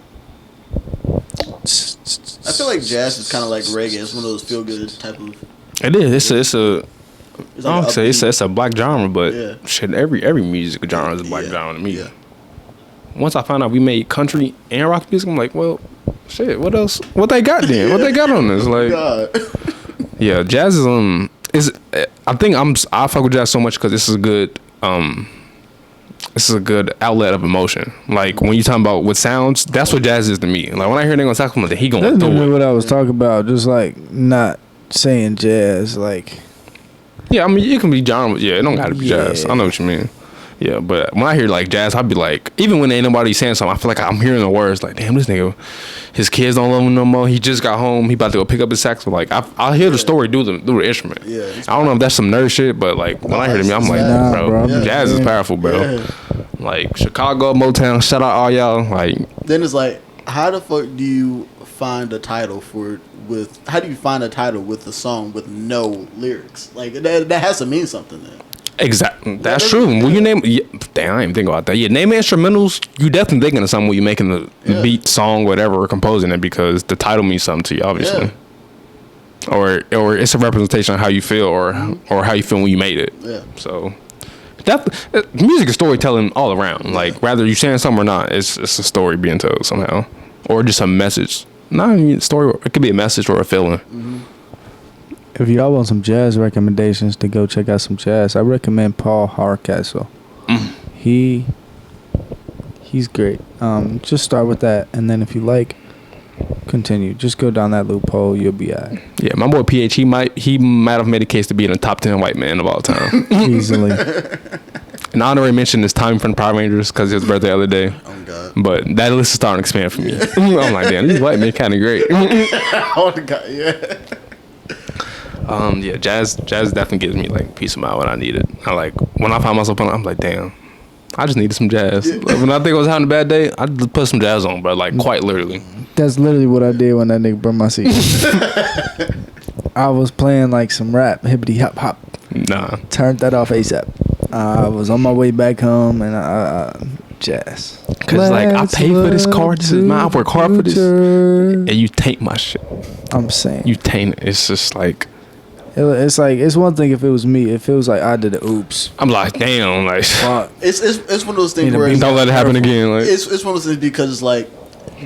Speaker 2: I feel like jazz is kind of like reggae. It's one of those feel good type of.
Speaker 1: It is. It's a.
Speaker 2: It's
Speaker 1: I
Speaker 2: like
Speaker 1: don't say it's a black genre, but
Speaker 2: Yeah.
Speaker 1: shit. Every music genre is a black genre to me.
Speaker 2: Yeah.
Speaker 1: once I found out we made country and rock music, I'm like, well, shit, what else? What they got then? What they got on this? Like, yeah, jazz is I think I fuck with jazz so much because this is a good outlet of emotion. Like when you talking about what sounds, that's what jazz is to me. Like when I hear they gonna talk, I'm like, he gonna
Speaker 3: That's
Speaker 1: do
Speaker 3: really
Speaker 1: it.
Speaker 3: what I was talking about. Just like not saying jazz, like.
Speaker 1: Yeah, I mean, it can be genre. Yeah, it don't gotta be jazz. I know what you mean. Yeah, but when I hear like jazz, I'd be like, even when ain't nobody saying something, I feel like I'm hearing the words. Like, damn, this nigga, his kids don't love him no more. He just got home. He about to go pick up his sax. So like, I'll hear the story do the instrument.
Speaker 2: Yeah,
Speaker 1: I don't know if that's some nerd shit, but like when I hear me, I'm like,
Speaker 3: Nah,
Speaker 1: bro,
Speaker 3: bro.
Speaker 1: jazz is powerful, bro.
Speaker 2: Yeah.
Speaker 1: Like Chicago, Motown, shout out all y'all. Like,
Speaker 2: Then it's like, how the fuck do you find a title how do you find a title with a song with no lyrics? Like that has to mean something then.
Speaker 1: exactly, that's true. When you name, damn, I didn't even think about that. Yeah, name instrumentals, you definitely thinking of something when you're making the beat, song, whatever, or composing it because the title means something to you, obviously. Yeah. Or it's a representation of how you feel or how you feel when you made it. Yeah. So. Music is storytelling all around. Like whether you're saying something or not, it's a story being told somehow, or just a message. Not even a story. It could be a message or a feeling.
Speaker 2: Mm-hmm.
Speaker 3: If y'all want some jazz recommendations to go check out some jazz, I recommend Paul Hardcastle. He's great. Just start with that, and then if you like, continue. Just go down that loophole. You'll be alright.
Speaker 1: Yeah, my boy PH, he might have made a case to be in the top 10 white man of all time.
Speaker 3: Easily.
Speaker 1: And I already mentioned this Tommy from the Power Rangers because his birthday the other day.
Speaker 2: Oh God.
Speaker 1: But that list is starting to expand for me. I'm like, damn, these white men kind of great.
Speaker 2: Oh God, yeah.
Speaker 1: Yeah, jazz definitely gives me like peace of mind when I need it. When I find myself on, I'm like, damn, I just needed some jazz. Like, when I think I was having a bad day, I just put some jazz on, bro. Like quite literally.
Speaker 3: That's literally what I did when that nigga burned my seat. I was playing like some rap, hippity hop hop.
Speaker 1: Nah.
Speaker 3: Turned that off ASAP. I was on my way back home and jazz.
Speaker 1: Cause like I paid for this car. This is I work hard for this, and you taint my shit.
Speaker 3: I'm saying
Speaker 1: you taint it. It's just like.
Speaker 3: It's like it's one thing if it was me. If it was like I did it, oops.
Speaker 1: I'm like, damn, like
Speaker 2: it's one of those things where
Speaker 1: don't let it happen again. Like
Speaker 2: it's one of those things because it's like,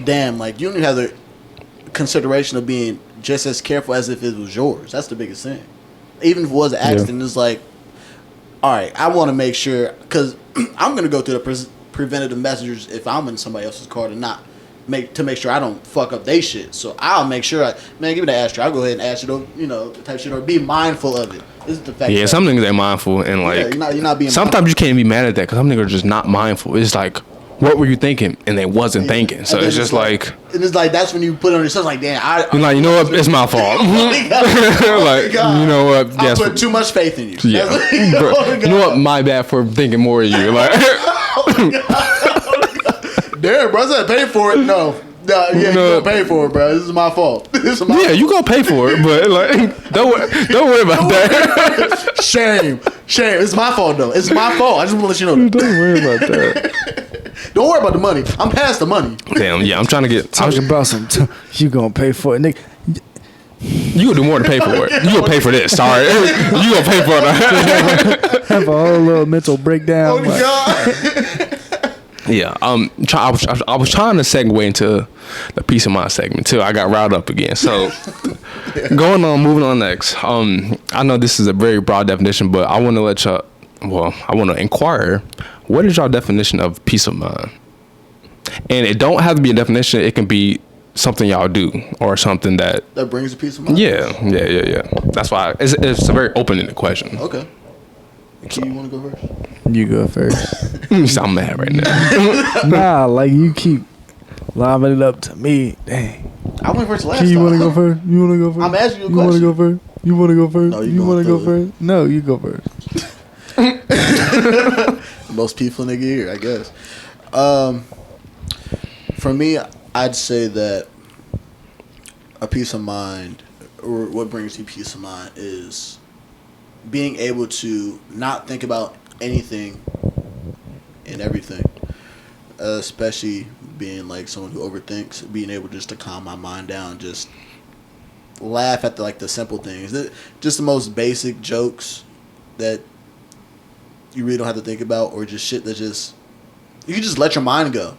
Speaker 2: damn, like you don't even have the consideration of being just as careful as if it was yours. That's the biggest thing. Even if it was an accident, it's like, all right, I want to make sure because I'm gonna go through the preventative measures if I'm in somebody else's car to make sure I don't fuck up they shit. So I'll make sure give me the ashtray. I'll go ahead and ash it over, type shit, or be mindful of it. This is the fact.
Speaker 1: Yeah, some niggas ain't mindful and like
Speaker 2: you're not being
Speaker 1: sometimes
Speaker 2: mindful.
Speaker 1: You can't be mad at that because some niggas are just not mindful. It's like, what were you thinking? And they wasn't thinking. So it's just like
Speaker 2: and it's like that's when you put it on yourself like, damn,
Speaker 1: you're like, you know what, it's my fault. Like, you know what,
Speaker 2: I put too much faith in you.
Speaker 1: Yeah. Bro, you know what, my bad for thinking more of you. Like
Speaker 2: damn, bro, I said pay for it. No, you gonna pay for it, bro. This is my fault.
Speaker 1: You gonna pay for it, but like, don't worry about that.
Speaker 2: Shame. It's my fault though. It's my fault. I just want to let you know.
Speaker 1: Don't worry about that.
Speaker 2: Don't worry about the money. I'm past the money.
Speaker 1: Damn, yeah, I'm trying to get
Speaker 3: talking about some. You gonna pay for it, nigga?
Speaker 1: You gonna do more to pay for it. You gonna pay for this. Sorry, you gonna pay for it.
Speaker 3: Have a whole little mental breakdown.
Speaker 2: Oh God.
Speaker 1: Yeah, I was trying to segue into the peace of mind segment too. I got riled up again. So moving on next. I know this is a very broad definition, but I want to let y'all. Well, I want to inquire. What is y'all definition of peace of mind? And it don't have to be a definition. It can be something y'all do or something that
Speaker 2: brings a peace of mind.
Speaker 1: Yeah. That's why it's a very open-ended question.
Speaker 2: Okay. So you want to go first?
Speaker 3: You go first.
Speaker 1: I'm mad right now.
Speaker 3: Nah, like you keep lobbing it up to me. Dang.
Speaker 2: I went first last time.
Speaker 3: You want to go first? You want to go first?
Speaker 2: I'm asking you a
Speaker 3: question.
Speaker 2: question.
Speaker 3: You want to go first? You want to go first?
Speaker 2: No,
Speaker 3: you want to go first? No, you go first.
Speaker 2: Most people nigga here, I guess. For me, I'd say that a peace of mind, or what brings you peace of mind, is being able to not think about anything and everything, especially being like someone who overthinks. Being able just to calm my mind down, just laugh at the simple things, just the most basic jokes that you really don't have to think about, or just shit that just you can just let your mind go.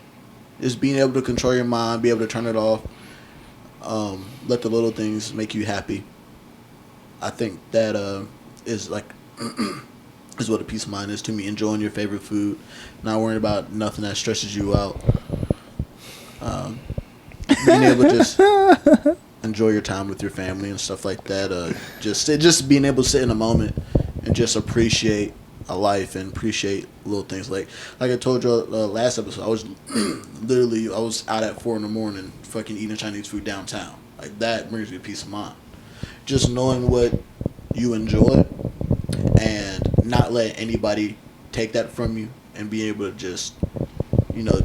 Speaker 2: Just being able to control your mind, be able to turn it off. Let the little things make you happy. I think that is like is what a peace of mind is to me. Enjoying your favorite food, not worrying about nothing that stresses you out. Being able to just enjoy your time with your family and stuff like that. Just being able to sit in a moment and just appreciate a life and appreciate little things. Like I told you last episode, I was I was out at 4 a.m. fucking eating Chinese food downtown. Like that brings me peace of mind. Just knowing what you enjoy and not letting anybody take that from you, and be able to just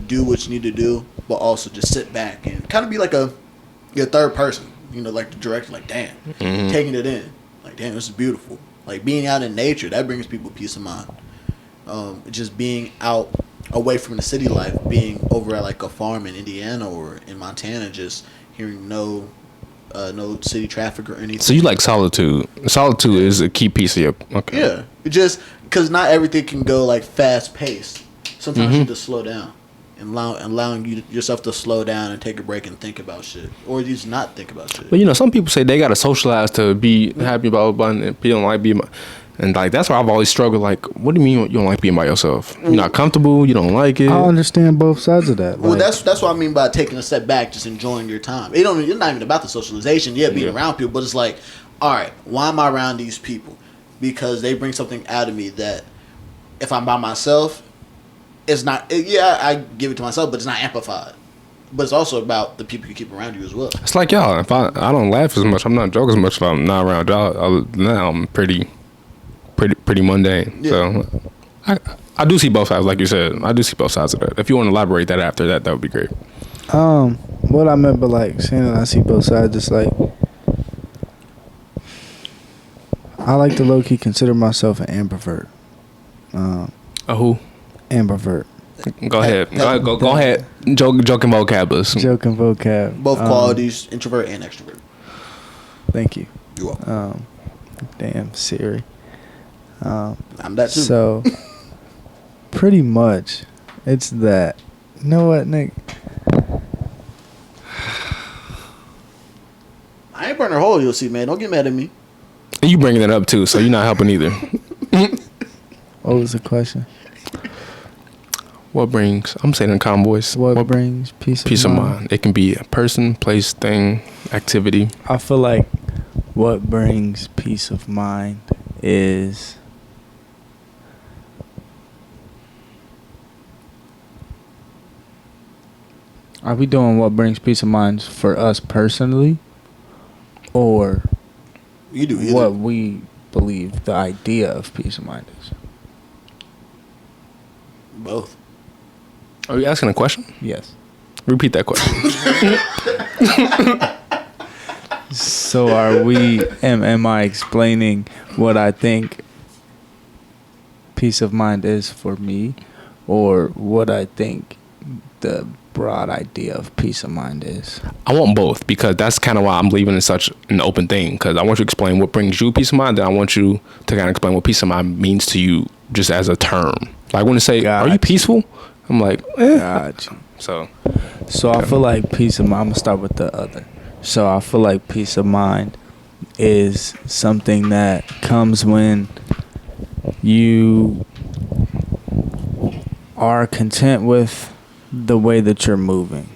Speaker 2: do what you need to do, but also just sit back and kind of be like your third person. Like the director, like damn, taking it in, like damn, this is beautiful. Like being out in nature, that brings people peace of mind. Just being out away from the city life, being over at like a farm in Indiana or in Montana, just hearing no city traffic or anything.
Speaker 1: So you like solitude? Solitude is a key piece of your. Okay.
Speaker 2: Yeah, just because not everything can go like fast paced. Sometimes you just slow down and allowing yourself to slow down and take a break and think about shit, or just not think about shit.
Speaker 1: But some people say they gotta socialize to be happy about and people don't like being, and like that's why I've always struggled. Like, what do you mean you don't like being by yourself? You're not comfortable. You don't like it.
Speaker 3: I understand both sides of that.
Speaker 2: Well, that's what I mean by taking a step back, just enjoying your time. It's not even about the socialization. Yeah, being around people, but it's like, all right, why am I around these people? Because they bring something out of me that if I'm by myself, it's not. I give it to myself, but it's not amplified. But it's also about the people you keep around you as well.
Speaker 1: It's like y'all. If I don't laugh as much, I'm not joking as much. If I'm not around y'all, now I'm pretty mundane. Yeah. So I do see both sides, like you said. I do see both sides of that. If you want to elaborate that after that would be great.
Speaker 3: What I meant by like saying that I see both sides, just like I like to low key consider myself an ambivert.
Speaker 1: A who?
Speaker 3: Ambivert.
Speaker 1: Go ahead. Go ahead. JoK'N vocabulars.
Speaker 3: JoK'N vocab.
Speaker 2: Both qualities, introvert and extrovert.
Speaker 3: Thank you.
Speaker 2: You're welcome.
Speaker 3: Damn Siri.
Speaker 2: I'm that too.
Speaker 3: So, pretty much, it's that. You know what, Nick?
Speaker 2: I ain't burning a hole, you'll see, man. Don't get mad at me.
Speaker 1: And you bringing it up too, so you're not helping either.
Speaker 3: What was the question?
Speaker 1: What brings? I'm saying in calm voice.
Speaker 3: What brings peace of mind?
Speaker 1: It can be a person, place, thing, activity.
Speaker 3: I feel like what brings peace of mind is are we doing what brings peace of mind for us personally, or
Speaker 2: you do either.
Speaker 3: What we believe the idea of peace of mind is?
Speaker 2: Both.
Speaker 1: Are you asking a question?
Speaker 3: Yes.
Speaker 1: Repeat that question.
Speaker 3: So are we? Am I explaining what I think peace of mind is for me, or what I think the broad idea of peace of mind is?
Speaker 1: I want both, because that's kind of why I'm leaving it such an open thing, because I want you to explain what brings you peace of mind, then I want you to kind of explain what peace of mind means to you just as a term. Like when they say, are you peaceful? I'm like,
Speaker 3: Gotcha.
Speaker 1: So
Speaker 3: I feel like peace of mind, I'm going to start with the other. So I feel like peace of mind is something that comes when you are content with the way that you're moving.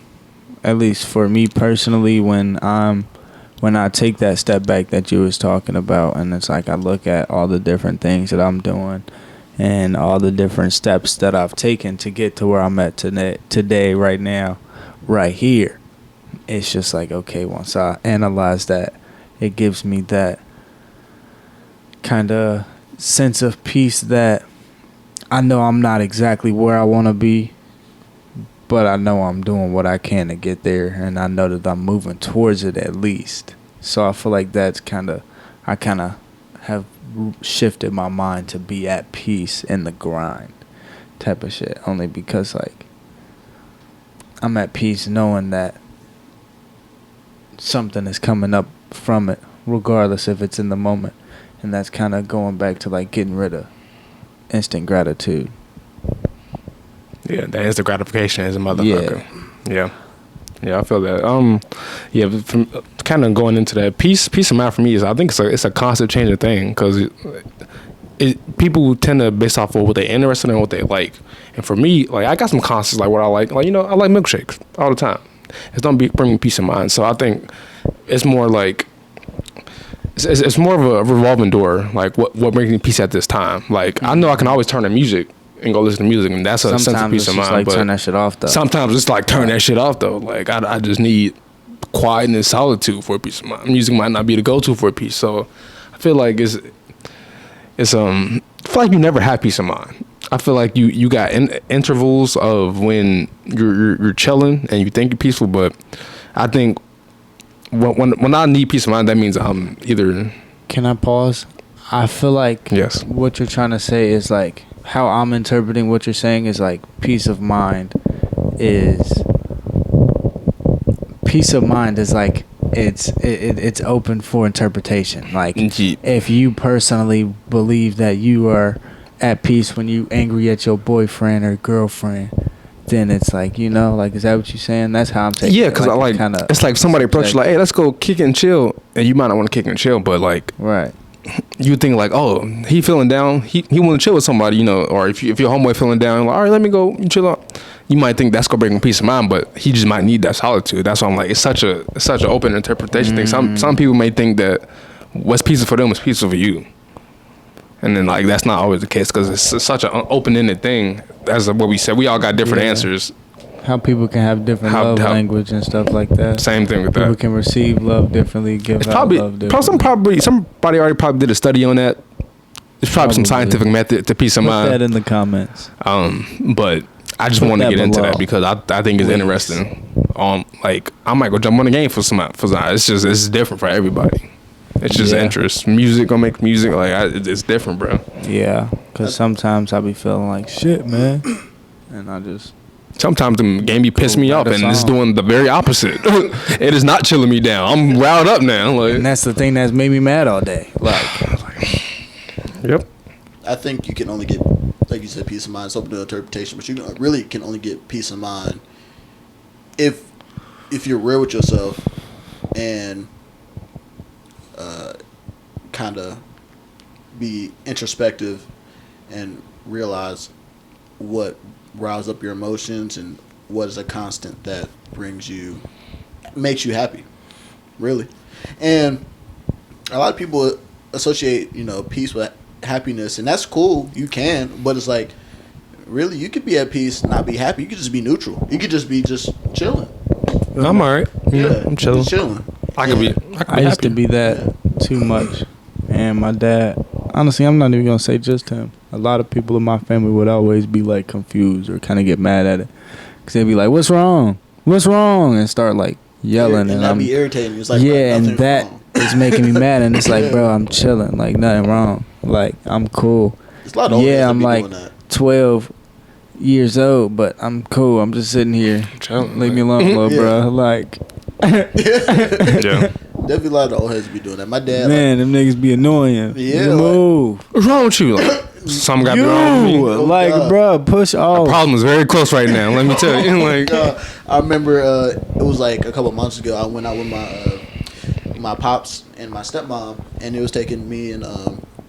Speaker 3: At least for me personally, when I take that step back that you was talking about, and it's like I look at all the different things that I'm doing and all the different steps that I've taken to get to where I'm at today, right now, right here. It's just like, okay, once I analyze that, it gives me that kind of sense of peace that I know I'm not exactly where I want to be, but I know I'm doing what I can to get there, and I know that I'm moving towards it at least. So I feel like that's I kind of have shifted my mind to be at peace in the grind type of shit, only because like I'm at peace knowing that something is coming up from it, regardless if it's in the moment. And that's kind of going back to like getting rid of instant gratitude.
Speaker 1: Yeah, that instant gratification is a motherfucker.
Speaker 3: Yeah.
Speaker 1: Yeah. Yeah, I feel that. Yeah, but from kind of going into that, peace of mind for me is, I think it's a constant changing thing, because people tend to base off of what they're interested in and what they like. And for me, like, I got some constants, like what I like, I like milkshakes all the time. It's don't bring me peace of mind. So I think it's more like it's more of a revolving door. Like, what brings me peace at this time? Like, I know I can always turn to music and go listen to music, and that's a sense of peace of mind.
Speaker 3: Like,
Speaker 1: but
Speaker 3: turn that shit off though.
Speaker 1: sometimes it's like turn that shit off though. Like, I just need quiet and solitude for a peace of mind. Music might not be the go-to for a peace. So I feel like I feel like you never have peace of mind. I feel like you got intervals of when you're chilling and you think you're peaceful, but I think when I need peace of mind, that means I'm either.
Speaker 3: Can I pause? I feel like
Speaker 1: Yes.
Speaker 3: What you're trying to say is like, how I'm interpreting what you're saying is like, peace of mind is like, it's open for interpretation. Like, if you personally believe that you are at peace when you angry at your boyfriend or girlfriend, then it's like, like, is that what you're saying? That's how I'm taking it.
Speaker 1: Yeah, because I like, it's like somebody approach you like, hey, let's go kick and chill, and you might not want to kick and chill, but like,
Speaker 3: right,
Speaker 1: you think like, oh, he feeling down, he want to chill with somebody, or if your homeboy feeling down, like, all right, let me go chill out. You might think that's gonna bring him peace of mind, but he just might need that solitude. That's why I'm like, it's such an open interpretation thing. Some people may think that what's peaceful for them is peaceful for you, and then like that's not always the case, because it's such an open-ended thing. As what we said, we all got different answers.
Speaker 3: How people can have different love language and stuff like that.
Speaker 1: Same thing with that.
Speaker 3: People can receive love differently, give out love differently.
Speaker 1: Somebody already probably did a study on that. There's probably some scientific method to peace of mind.
Speaker 3: Put that in the comments.
Speaker 1: But I just want to get into that because I think it's interesting. Like, I might go jump on the game for some. It's different for everybody. It's just interest. Music gonna make music. Like, it's different, bro.
Speaker 3: Yeah, because sometimes I be feeling like shit, man, and I just.
Speaker 1: Sometimes the game be pissing me off, and it's doing the very opposite. It is not chilling me down. I'm riled up now. Like,
Speaker 3: and that's the thing that's made me mad all day. Like,
Speaker 1: yep.
Speaker 2: I think you can only get, like you said, peace of mind. It's open to interpretation, but you really can only get peace of mind if you're real with yourself and kind of be introspective and realize what riles up your emotions and what is a constant that makes you happy, really. And a lot of people associate, peace with happiness, and that's cool. You can, but it's like, really, you could be at peace and not be happy. You could just be neutral. You could just be chilling.
Speaker 1: I'm alright.
Speaker 2: Yeah,
Speaker 1: I'm chilling.
Speaker 2: Just chilling.
Speaker 1: I could be.
Speaker 3: I used to be that too much, and my dad. Honestly, I'm not even gonna say just him. A lot of people in my family would always be like confused or kind of get mad at it, because they'd be like, "What's wrong? What's wrong?" and start like yelling,
Speaker 2: and that'd be irritating. It's like,
Speaker 3: yeah, and that
Speaker 2: wrong.
Speaker 3: is making me mad, and it's like, bro, I'm chilling, like nothing wrong, like I'm cool.
Speaker 2: It's a lot of
Speaker 3: I'm like 12 years old, but I'm cool. I'm just sitting here. Leave me alone, little bro. Like,
Speaker 1: yeah.
Speaker 2: Definitely a lot of the old heads be doing that. My dad,
Speaker 3: man, them niggas be annoying.
Speaker 2: Yeah,
Speaker 3: move.
Speaker 1: What's wrong with you? Like, something got to be wrong with me.
Speaker 3: Like, bro, push off.
Speaker 1: The problem is very close right now. Let me tell you. Like,
Speaker 2: I remember it was like a couple of months ago. I went out with my pops and my stepmom, and it was taking me and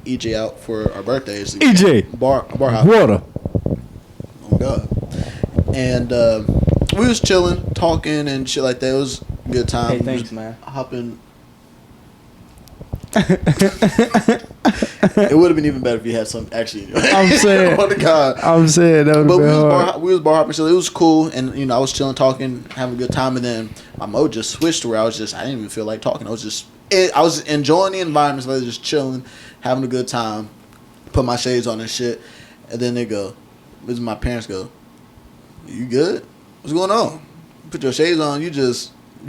Speaker 2: EJ out for our birthdays.
Speaker 3: EJ,
Speaker 2: bar hop.
Speaker 3: Water.
Speaker 2: Oh God. And we was chilling, talking and shit like that. It was a good time.
Speaker 3: Hey, thanks, man.
Speaker 2: Hopping. It would have been even better if you had some actually.
Speaker 3: I'm saying.
Speaker 2: Oh God.
Speaker 3: I'm saying that would have been hard.
Speaker 2: We was bar hopping, so it was cool, and I was chilling, talking, having a good time, and then my mode just switched to where I didn't even feel like talking. I was enjoying the environment, so I was just chilling, having a good time, put my shades on and shit, and then my parents go, "You good? What's going on? Put your shades on. You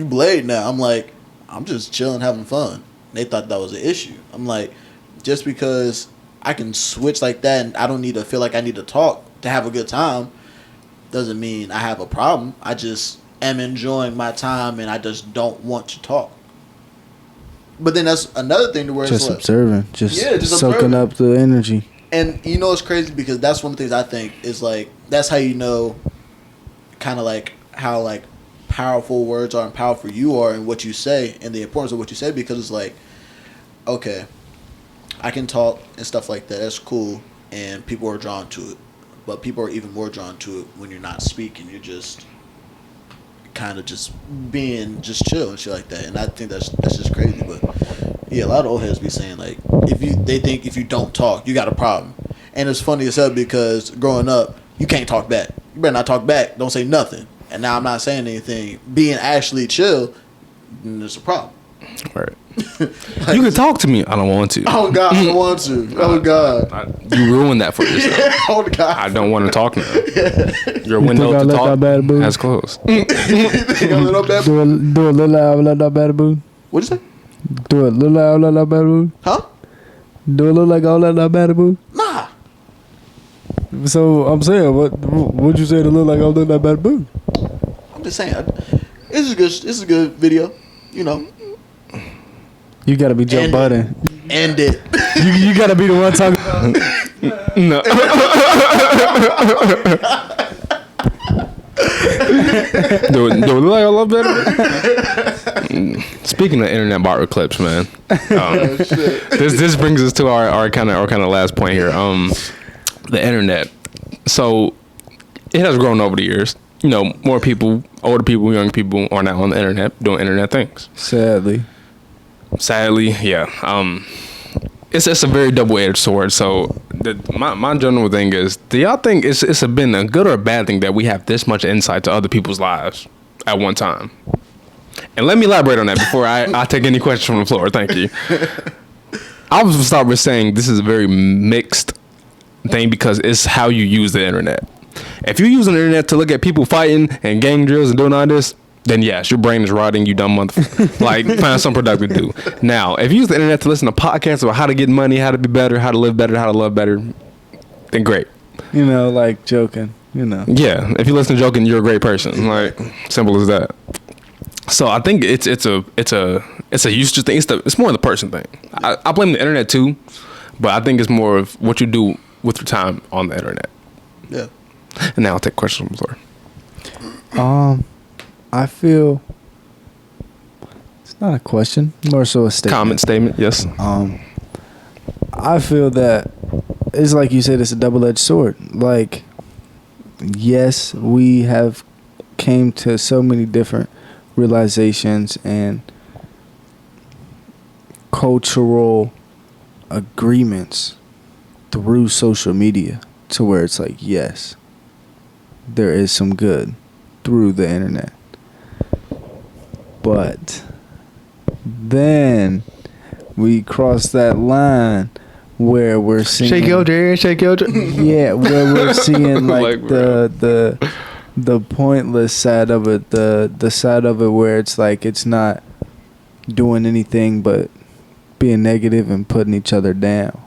Speaker 2: blade now." I'm like, I'm just chilling, having fun. They thought that was an issue. I'm like, just because I can switch like that and I don't need to feel like I need to talk to have a good time doesn't mean I have a problem. I just am enjoying my time and I just don't want to talk. But then that's another thing to where
Speaker 3: just
Speaker 2: it's
Speaker 3: observing, just soaking
Speaker 2: observing.
Speaker 3: up the energy.
Speaker 2: And it's crazy because that's one of the things I think is like, that's how you know kind of like how like powerful words are and powerful you are and what you say and the importance of what you say, because it's like, okay, I can talk and stuff like that. That's cool, and people are drawn to it. But people are even more drawn to it when you're not speaking. You're just kind of just being just chill and shit like that. And I think that's just crazy. But yeah, a lot of old heads be saying like, they think if you don't talk, you got a problem. And it's funny as hell because growing up, you can't talk back. You better not talk back. Don't say nothing. And now I'm not saying anything. Being actually chill, there's a problem.
Speaker 1: Right. Like, you can talk to me. I don't want to.
Speaker 2: Oh God, I don't want to. Oh God,
Speaker 1: you ruined that for yourself.
Speaker 2: Oh God,
Speaker 1: I don't want to talk now. Your window to talk has closed.
Speaker 3: Do a little loud, let that bad boo.
Speaker 2: What'd you say?
Speaker 3: Do a little loud, let that bad boo.
Speaker 2: Huh?
Speaker 3: Do a little like all that bad boo.
Speaker 2: Nah.
Speaker 3: So I'm saying, what'd you say to look like all that bad boo?
Speaker 2: I'm just saying, this is a good video. You know.
Speaker 3: You gotta be Joe Budden.
Speaker 2: End it.
Speaker 3: You gotta be the one talking.
Speaker 1: No. do it like I love better. Speaking of internet bot clips, man. This brings us to our kind of last point here. The internet. So it has grown over the years. You know, more people, older people, young people are now on the internet doing internet things.
Speaker 3: Sadly,
Speaker 1: yeah. It's a very double-edged sword. So my general thing is, do y'all think it's been a good or a bad thing that we have this much insight to other people's lives at one time? And let me elaborate on that before I take any questions from the floor. Thank you. I was to start with saying this is a very mixed thing because it's how you use the internet. If you're using the internet to look at people fighting and gang drills and doing all this, then yes, your brain is rotting, you dumb motherfucker. Like, find something productive to do. Now, if you use the internet to listen to podcasts about how to get money, how to be better, how to live better, how to love better, then great.
Speaker 3: You know, like JoK'N, you know.
Speaker 1: Yeah, if you listen to JoK'N, you're a great person. Like, simple as that. So I think it's a usage thing. It's more of the person thing. I blame the internet too, but I think it's more of what you do with your time on the internet.
Speaker 2: Yeah.
Speaker 1: And now I'll take questions from the floor.
Speaker 3: I feel it's not a question, more so a statement.
Speaker 1: Comment statement, yes.
Speaker 3: I feel that it's like you said, it's a double-edged sword. Like, yes, we have came to so many different realizations and cultural agreements through social media to where it's like, yes, there is some good through the internet. But then we cross that line where we're seeing
Speaker 1: shake your
Speaker 3: yeah, where we're seeing like the pointless side of it, the side of it where it's like it's not doing anything but being negative and putting each other down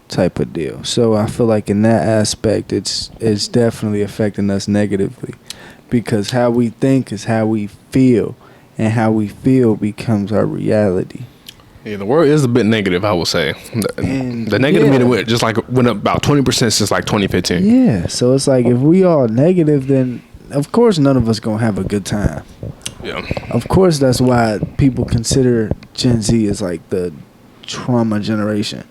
Speaker 3: type of deal. So I feel like in that aspect it's definitely affecting us negatively, because how we think is how we feel, and how we feel becomes our reality.
Speaker 1: Yeah, the world is a bit negative, I will say. The negative meter just like went up about 20% since like 2015.
Speaker 3: Yeah, so it's like if we all negative, then of course none of us gonna have a good time.
Speaker 1: Yeah.
Speaker 3: Of course, that's why people consider Gen Z as like the trauma generation.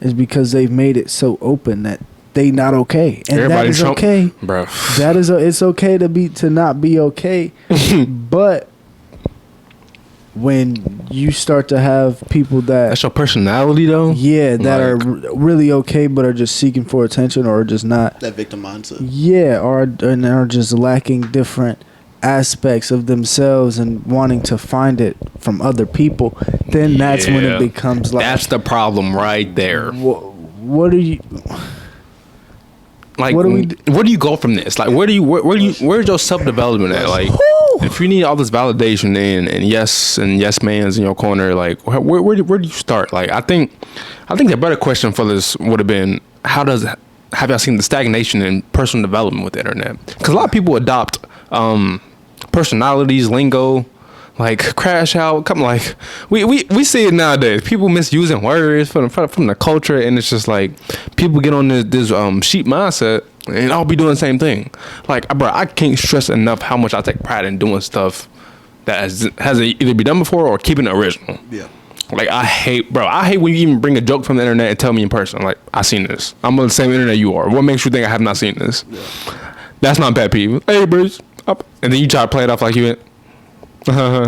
Speaker 3: Is because they've made it so open that they not okay, and that is okay,
Speaker 1: bro.
Speaker 3: That is it's okay to not be okay, but when you start to have people that's
Speaker 1: your personality though,
Speaker 3: that are really okay but are just seeking for attention or just not
Speaker 2: that victim mindset,
Speaker 3: and are just lacking different aspects of themselves and wanting to find it from other people, then that's when it becomes like,
Speaker 1: that's the problem right there.
Speaker 3: What are you
Speaker 1: like? Where do you go from this? Like, where's your self development at? Like, if you need all this validation and yes man's in your corner, like where do you start? Like, I think the better question for this would have been, have y'all seen the stagnation in personal development with the internet? Because a lot of people adopt personalities, lingo, like crash out. Come like we see it nowadays. People misusing words from the culture, and it's just like people get on this sheep mindset and I'll be doing the same thing. Like, bro, I can't stress enough how much I take pride in doing stuff that has either been done before or keeping it original.
Speaker 2: Yeah.
Speaker 1: Like, I hate when you even bring a joke from the internet and tell me in person, like, I seen this. I'm on the same internet you are. What makes you think I have not seen this? Yeah. That's not pet peeve. Hey, bros. And then you try to play it off like you went, bro,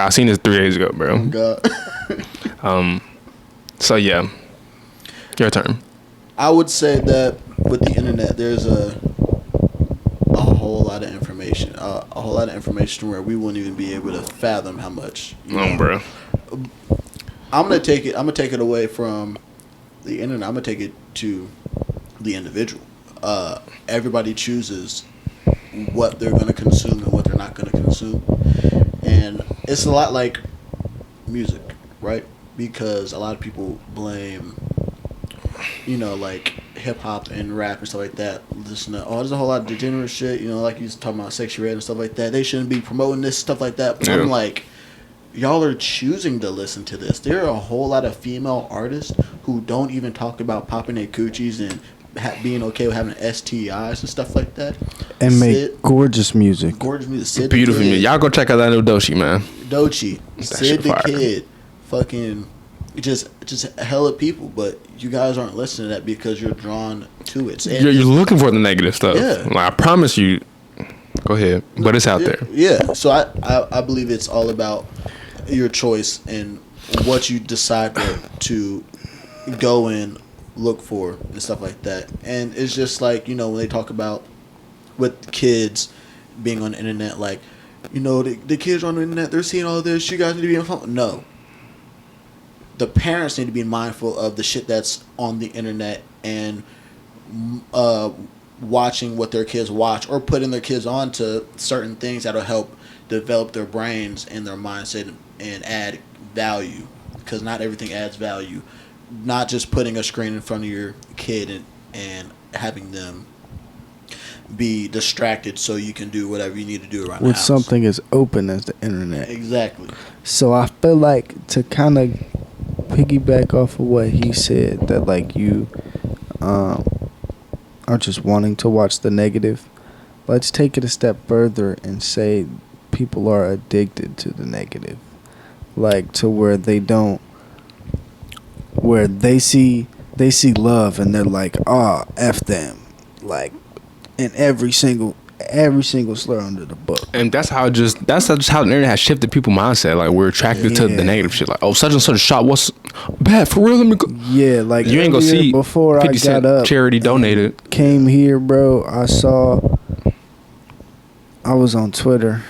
Speaker 1: I seen this 3 days ago, bro.
Speaker 2: Oh, God.
Speaker 1: So, yeah. Your turn.
Speaker 2: I would say that with the internet, there's a whole lot of information. A whole lot of information where we wouldn't even be able to fathom how much.
Speaker 1: Bro.
Speaker 2: I'm gonna take it away from the internet. I'm gonna take it to the individual. Everybody chooses what they're gonna consume and what they're not gonna consume, and it's a lot like music, right? Because a lot of people blame, like hip hop and rap and stuff like that. Listen to, there's a whole lot of degenerate shit. Like you was talking about sexuality and stuff like that. They shouldn't be promoting this stuff like that. But I'm like, y'all are choosing to listen to this. There are a whole lot of female artists who don't even talk about popping their coochies and being okay with having STIs and stuff like that.
Speaker 3: And make gorgeous music.
Speaker 2: Gorgeous music. Sid
Speaker 1: Beautiful music. Y'all go check out that new Doechii, man.
Speaker 2: Doechii. Sid the Kid. Fucking just hella people. But you guys aren't listening to that because you're drawn to it.
Speaker 1: You're looking for the negative stuff.
Speaker 2: Yeah.
Speaker 1: Like, I promise you. Go ahead. But it's out there.
Speaker 2: Yeah. So I believe it's all about your choice and what you decide to go and look for and stuff like that. And it's just like, when they talk about with kids being on the internet, like, the kids are on the internet, they're seeing all this, you guys need to be on phone. No. The parents need to be mindful of the shit that's on the internet and watching what their kids watch or putting their kids on to certain things that'll help develop their brains and their mindset and add value, because not everything adds value. Not just putting a screen in front of your kid and having them be distracted so you can do whatever you need to do around the house.
Speaker 3: With something as open as the internet.
Speaker 2: Exactly.
Speaker 3: So I feel like, to kind of piggyback off of what he said, that like you are just wanting to watch the negative, let's take it a step further and say people are addicted to the negative. Like, to where they don't, where they see love and they're like, F them, like, in every single slur under the book.
Speaker 1: And that's just how the internet has shifted people's mindset. Like, we're attracted to the negative shit. Like, such and such shot, what's bad for real? Let me go.
Speaker 3: Yeah, like,
Speaker 1: you ain't gonna see
Speaker 3: before
Speaker 1: 50
Speaker 3: I got up,
Speaker 1: charity donated.
Speaker 3: Came here, bro. I was on Twitter.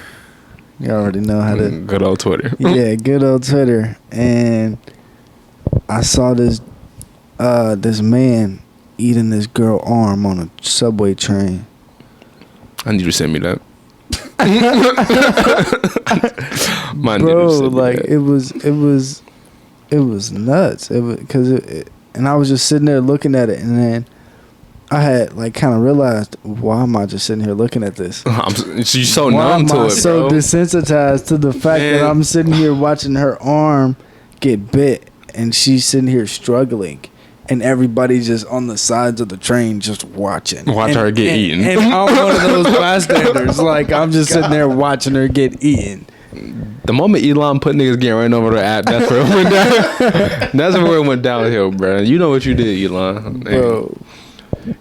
Speaker 3: You already know how to.
Speaker 1: Good old Twitter.
Speaker 3: Yeah, good old Twitter. And I saw this man eating this girl arm on a subway train.
Speaker 1: I need you to send me that.
Speaker 3: Bro, like, it was nuts. And I was just sitting there looking at it, and then I had like kind of realized, why am I just sitting here looking at this?
Speaker 1: You're so numb to it, bro.
Speaker 3: So desensitized to the fact that I'm sitting here watching her arm get bit, and she's sitting here struggling, and everybody's just on the sides of the train just watching.
Speaker 1: Watch her get eaten.
Speaker 3: And I'm one of those bystanders. Like, I'm just sitting there watching her get eaten.
Speaker 1: The moment Elon put niggas getting ran over the app, that's where it went down. That's where it went downhill, bro. You know what you did, Elon.
Speaker 3: Bro.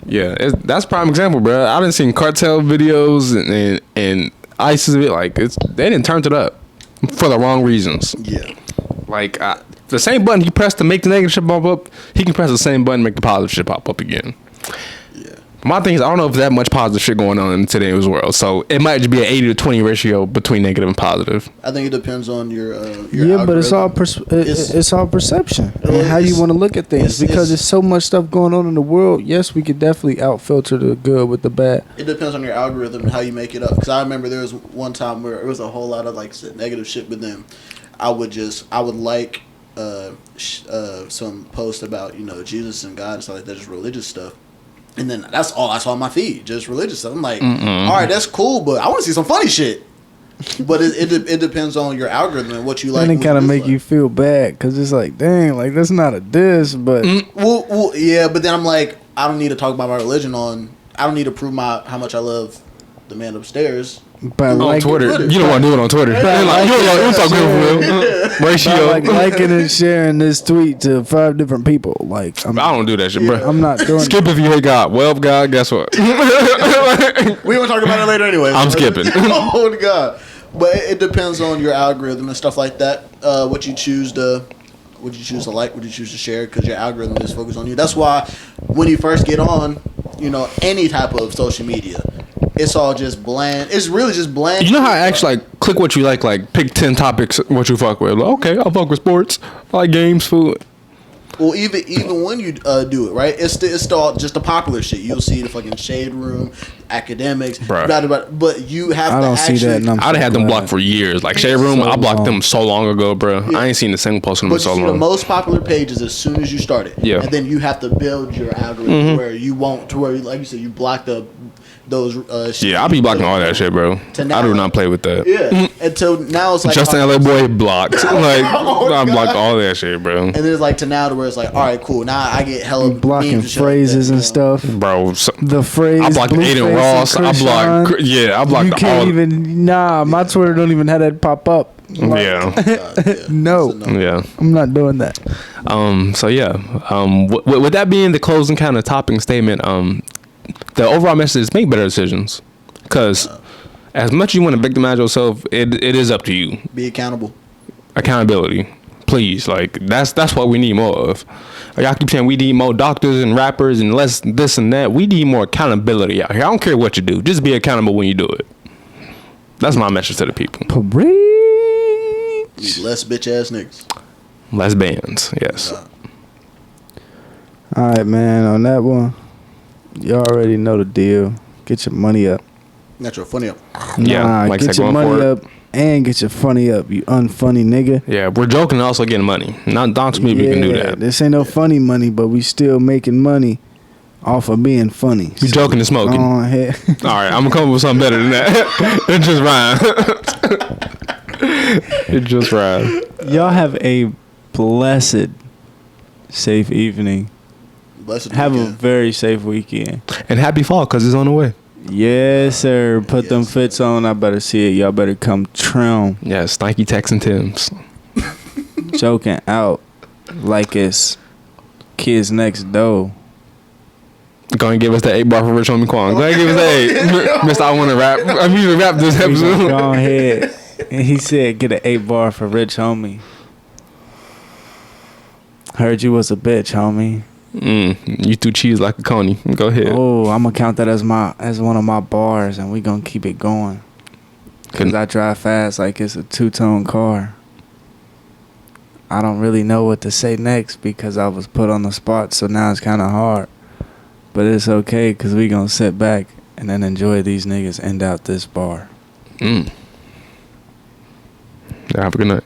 Speaker 1: Yeah, that's prime example, bro. I done seen cartel videos and ISIS, like, they didn't turn it up for the wrong reasons.
Speaker 2: Yeah.
Speaker 1: Like, the same button he pressed to make the negative shit pop up, he can press the same button to make the positive shit pop up again.
Speaker 2: Yeah.
Speaker 1: My thing is, I don't know if there's that much positive shit going on in today's world, so it might just be an 80 to 20 ratio between negative and positive.
Speaker 2: I think it depends on your
Speaker 3: yeah, but it's all it's all perception and how you want to look at things, because there's so much stuff going on in the world. Yes, we could definitely outfilter the good with the bad.
Speaker 2: It depends on your algorithm and how you make it up. Because I remember there was one time where it was a whole lot of like negative shit, but then I would like some post about Jesus and God and stuff like that, just religious stuff. And then that's all I saw on my feed, just religious stuff. I'm like, all right, that's cool, but I want to see some funny shit. But it depends on your algorithm and what you like.
Speaker 3: And it kind of make you feel bad because it's like, dang, like that's not a diss, but
Speaker 2: well, yeah. But then I'm like, I don't need to talk about my religion I don't need to prove how much I love the man upstairs.
Speaker 3: But
Speaker 1: on Twitter. You don't want to do it on Twitter. You don't talk for real. Ratio.
Speaker 3: like liking and sharing this tweet to 5 different people. Like
Speaker 1: I don't do that shit, bro.
Speaker 3: I'm not doing
Speaker 1: Skip if you hate God. Well, God, guess what?
Speaker 2: We gonna talk about it later anyway.
Speaker 1: I'm skipping.
Speaker 2: Oh God! But it depends on your algorithm and stuff like that. What you choose to like, what you choose to share, because your algorithm is focused on you. That's why when you first get on, any type of social media, it's all just bland. It's really just bland.
Speaker 1: You know how I actually click what you like pick 10 topics what you fuck with. Like, okay, I'll fuck with sports. I like games, food.
Speaker 2: Well, even when you do it, right? It's still just the popular shit. You'll see the fucking Shade Room, academics, blah, blah, blah, but you have
Speaker 3: I
Speaker 2: to
Speaker 3: don't
Speaker 2: actually...
Speaker 3: see that.
Speaker 1: I'd have had them blocked for years. Like Shade Room, I blocked them so long ago, bro. Yeah. I ain't seen a single post on them so long.
Speaker 2: The most popular pages as soon as you start it.
Speaker 1: Yeah.
Speaker 2: And then you have to build your algorithm where you won't, to where, like you said, you block those
Speaker 1: yeah, I'll be blocking all that shit, bro. I do not play with that.
Speaker 2: Yeah. Until now it's like
Speaker 1: Justin LA Boy blocked. Like I blocked all that shit, bro.
Speaker 2: And then it's like to now to where it's like, all right, cool. Now I get hella
Speaker 3: blocking phrases and stuff.
Speaker 1: Bro,
Speaker 3: the phrase
Speaker 1: I blocked Aiden Ross. I blocked I blocked
Speaker 3: you can't
Speaker 1: all
Speaker 3: even my Twitter don't even have that pop up. Like,
Speaker 1: yeah.
Speaker 3: No.
Speaker 1: Yeah.
Speaker 3: I'm not doing that.
Speaker 1: So yeah. With that being the closing kind of topping statement, the overall message is make better decisions, because as much as you want to victimize yourself, it is up to you.
Speaker 2: Be accountable. Accountability,
Speaker 1: please. Like that's what we need more of. Like, y'all keep saying we need more doctors and rappers and less this and that. We need more accountability out here. I don't care what you do, just be accountable when you do it. That's my message to the people.
Speaker 2: Need less bitch ass niggas.
Speaker 1: Less bands, yes.
Speaker 3: All right, man. On that one, you already know the deal. Get your money up.
Speaker 2: Got your funny up.
Speaker 1: Yeah, like
Speaker 3: get your money up and get your funny up, you unfunny nigga.
Speaker 1: Yeah, we're joking and also getting money. Not Donks maybe can do that.
Speaker 3: This ain't no funny money, but we still making money off of being funny.
Speaker 1: You joking and smoking.
Speaker 3: All right,
Speaker 1: I'm gonna come up with something better than that. It just rhyme. It just rhyme.
Speaker 3: Y'all have a blessed, safe evening. Have a very safe weekend.
Speaker 1: And happy fall, because it's on the way.
Speaker 3: Yes, sir. Put them fits on. I better see it. Y'all better come trim.
Speaker 1: Yes, Nike, Tex, and Tims.
Speaker 3: JoK'N out like it's kids next door.
Speaker 1: Go and give us the 8 bar for Rich Homie Quan. Go ahead and give us the 8. Mister, I want to rap. I'm going to rap this episode.
Speaker 3: Go ahead. And he said, get an 8 bar for Rich Homie. Heard you was a bitch, homie.
Speaker 1: You threw cheese like a coney. Go ahead.
Speaker 3: Oh, I'm gonna count that as one of my bars, and we gonna keep it going. Cause I drive fast like it's a 2-tone car. I don't really know what to say next because I was put on the spot, so now it's kind of hard. But it's okay, cause we gonna sit back and then enjoy these niggas end out this bar.
Speaker 1: Yeah, have a good night.